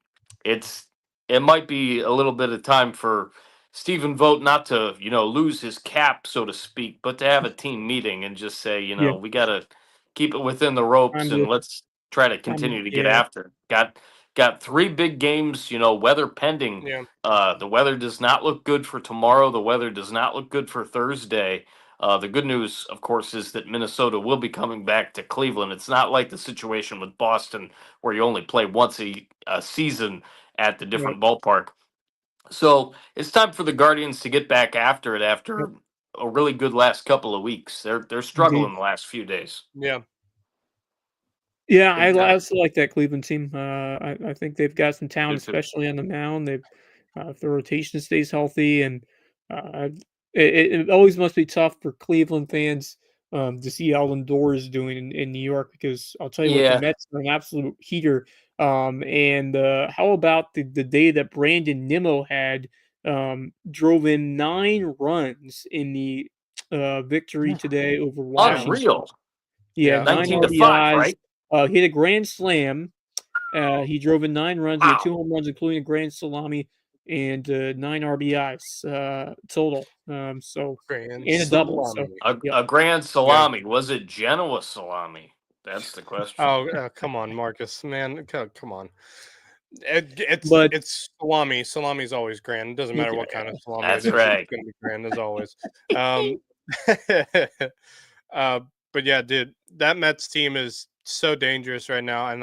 it's it might be a little bit of time for Stephen Vogt not to, lose his cap, so to speak, but to have a team meeting and just say, yeah, we got to keep it within the ropes time and to let's try to time to continue to get yeah, after it. Got three big games, weather pending. yeah, The weather does not look good for tomorrow. The weather does not look good for Thursday. The good news, of course, is that Minnesota will be coming back to Cleveland. It's not like the situation with Boston where you only play once a season at the right, different ballpark. So it's time for the Guardians to get back after it yep, after a really good last couple of weeks. They're indeed. struggling the last few days. yeah, Yeah, big I time. also like that Cleveland team. I think they've got some Do talent, too. especially on the mound. They if the rotation stays healthy, and uh, it always must be tough for Cleveland fans to see how Lindor is doing in New York. Because I'll tell you what, the Yeah. Mets are an absolute heater. And how about the day that Brandon Nimmo had drove in 9 runs in the victory today over Yeah, Washington? Unreal. Yeah, yeah, 9 19-5, RBIs. right? Hit a grand slam, He drove in 9 runs. He had 2 Wow. home runs, including a grand salami, and 9 RBIs total. So Grand and a double. So salami. yep. A grand salami. Was it Genoa salami? That's the question. Oh, come on, Marcus, man, come on. But It's salami. Salami's always grand. It doesn't matter what kind of salami That's it is. right. It's going to be grand as always. But yeah, dude, that Mets team is so dangerous right now, and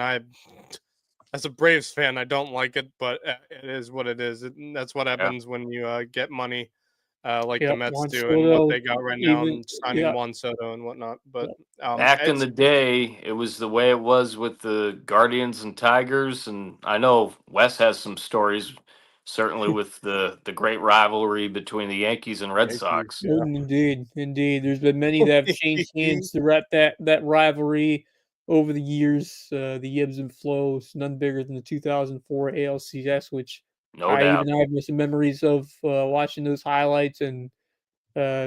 as a Braves fan, I don't like it, but it is what it is. That's what happens when you get money like the yep, Mets Juan do, and what Soto, they got right now, even and signing yeah, Juan Soto and whatnot. But Back in it's the day, it was the way it was with the Guardians and Tigers, and I know Wes has some stories, certainly with the great rivalry between the Yankees and Red Yankees, Sox. yeah. indeed. There's been many that have changed hands throughout that rivalry over the years. The ebbs and flows, none bigger than the 2004 ALCS, which No I doubt. have some memories of watching those highlights and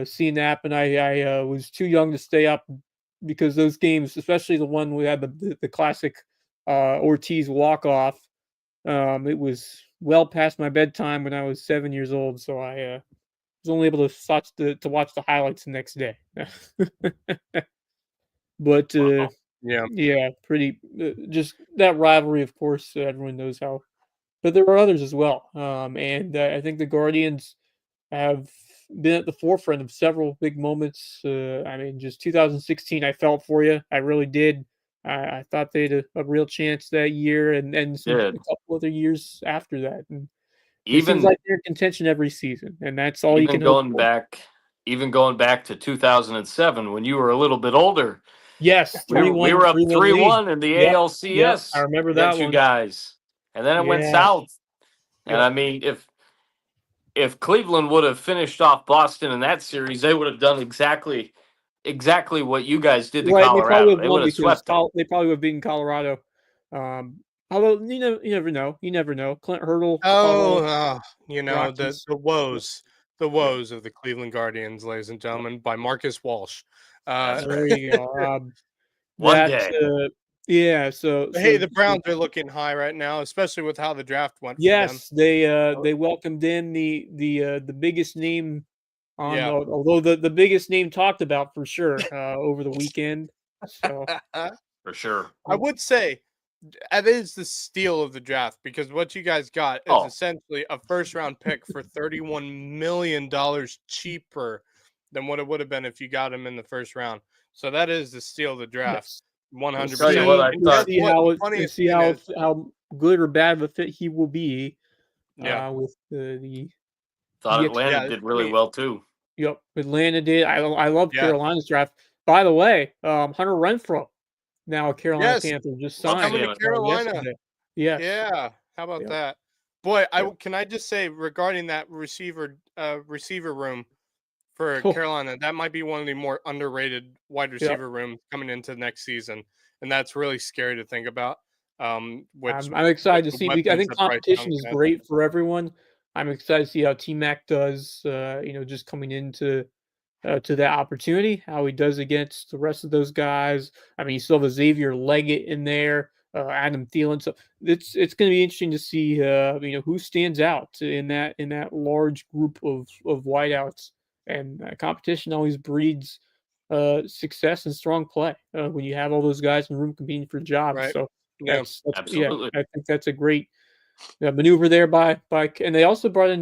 seeing that happen. I was too young to stay up because those games, especially the one we had the classic Ortiz walk off. It was well past my bedtime when I was 7 years old, so I was only able to watch the highlights the next day. But Wow. Yeah. yeah, pretty just that rivalry. Of course, everyone knows how, but there were others as well. And I think the Guardians have been at the forefront of several big moments. I mean, just 2016, I felt for you. I really did. I thought they had a real chance that year, and a Did. couple other years after that. And it seems Even like they're in contention every season, and that's all you even can hope going for. back even going back to 2007 when you were a little bit older, Yes, we were up 3-1 lead. 3-1 in the Yep, yep. I ALCS remember that against you one. guys. And then it went Yeah, south. And I yep. mean, if Cleveland would have finished off Boston in that series, they would have done exactly what you guys did to Right, they probably Colorado. would They have would won have because swept them. they probably would have beaten Colorado. Um, although you never know. You never know. Clint Hurdle, Colorado Rockies. The Yep, woes, the yep. woes of the Cleveland Guardians, ladies and gentlemen, by Marcus Walsh. That's There right. you go. One That day. yeah. So Hey, so the Browns are looking high right now, especially with how the draft went for them. yes, they welcomed in the biggest name on Yeah. although the biggest name talked about for sure over the weekend. So For sure. I would say that is the steal of the draft because what you guys got is Oh, essentially a first round pick for $31 million cheaper than what it would have been if you got him in the first round. So that is the steal of the draft, yes. We'll 100%. what, I And we'll guess thought- see what? The we'll funniest see thing is, how good or bad of a fit he will be yeah, with the thought ex- Atlanta yeah, it's did really funny. well too. yep, Atlanta did. I love Yeah. Carolina's draft. By the way, Hunter Renfroe, now a Carolina Yes, Panther, just Love signed coming to seeing it. Carolina. yesterday. Yes. Yeah, how about Yep. that? Boy, Yep. can I just say regarding that receiver room for Oh, Carolina, that might be one of the more underrated wide yep. receiver rooms coming into next season, and that's really scary to think about. Which I'm excited to the see. I weapons think that Bryce competition Young is has. great for everyone. I'm excited to see how T Mac does. Just coming into to that opportunity, how he does against the rest of those guys. I mean, you still have a Xavier Leggett in there, Adam Thielen. So it's going to be interesting to see who stands out in that large group of wideouts. And competition always breeds success and strong play when you have all those guys in the room competing for jobs. Right. So Yeah. yeah, Absolutely. I think that's a great maneuver there by and they also brought in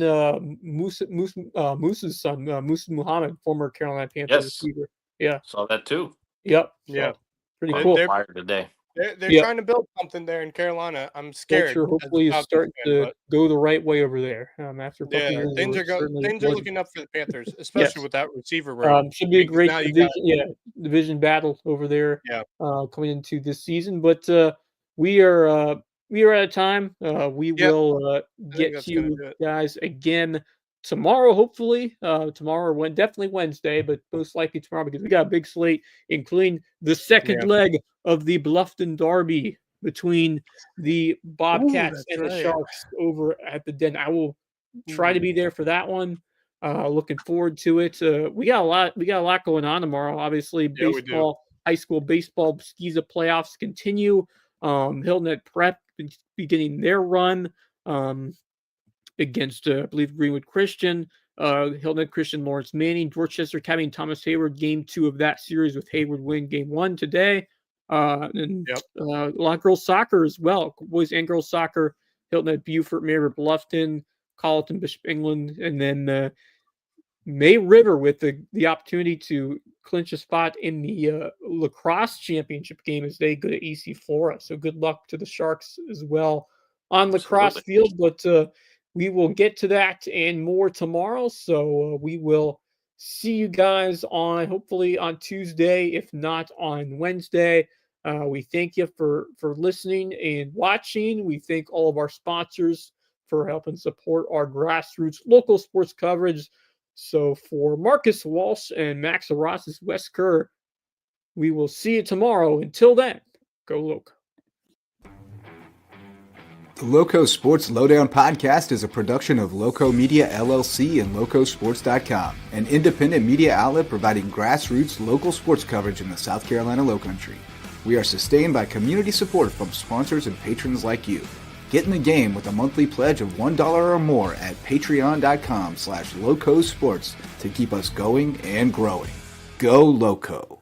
Moose's son, Moose Muhammad, former Carolina Panther Yes. receiver. Yeah. Saw that too. Yep. Yeah. So, pretty On cool. the flyer today. They're Yep. trying to build something there in Carolina. I'm scared. Culture as a hopefully is Falcons starting fan, to but go the right way over there. After a couple yeah, years, things it are certainly things are wasn't. looking up for the Panthers, especially Yes. with that receiver room. Should be a Because great now you got division battle over there. Yeah. Coming into this season, but we are out of time. We Yep. will I think get that's to gonna you do it. guys again tomorrow. Hopefully, tomorrow or definitely Wednesday, but most likely tomorrow because we got a big slate, including the second Yeah. leg of the Bluffton Derby between the Bobcats that's and the right. Sharks over at the Den. I will try to be there for that one. Looking forward to it. We got a lot going on tomorrow. Obviously, Yeah, we do. high school baseball Skiza playoffs continue. Hilton Head Prep beginning their run against, I believe, Greenwood Christian. Hilton Head Christian, Lawrence Manning, Dorchester Academy, and Thomas Hayward. Game 2 of that series with Hayward win Game 1 today. And a lot of girls soccer as well, boys and girls soccer. Hilton Head Beaufort, Mary Bluffton, Colleton, Bishop England, and then May River with the opportunity to clinch a spot in the lacrosse championship game as they go to EC Flora. So good luck to the Sharks as well on lacrosse field. But we will get to that and more tomorrow. So we will see you guys hopefully on Tuesday, if not on Wednesday. We thank you for listening and watching. We thank all of our sponsors for helping support our grassroots local sports coverage. So for Marcus Walsh and Max Arraj, this is Wes Kerr. We will see you tomorrow. Until then, go Loco. The LowcoSports Lowdown podcast is a production of Loco Media LLC and LowcoSports.com, an independent media outlet providing grassroots local sports coverage in the South Carolina Lowcountry. We are sustained by community support from sponsors and patrons like you. Get in the game with a monthly pledge of $1 or more at patreon.com/LowcoSports to keep us going and growing. Go Loco!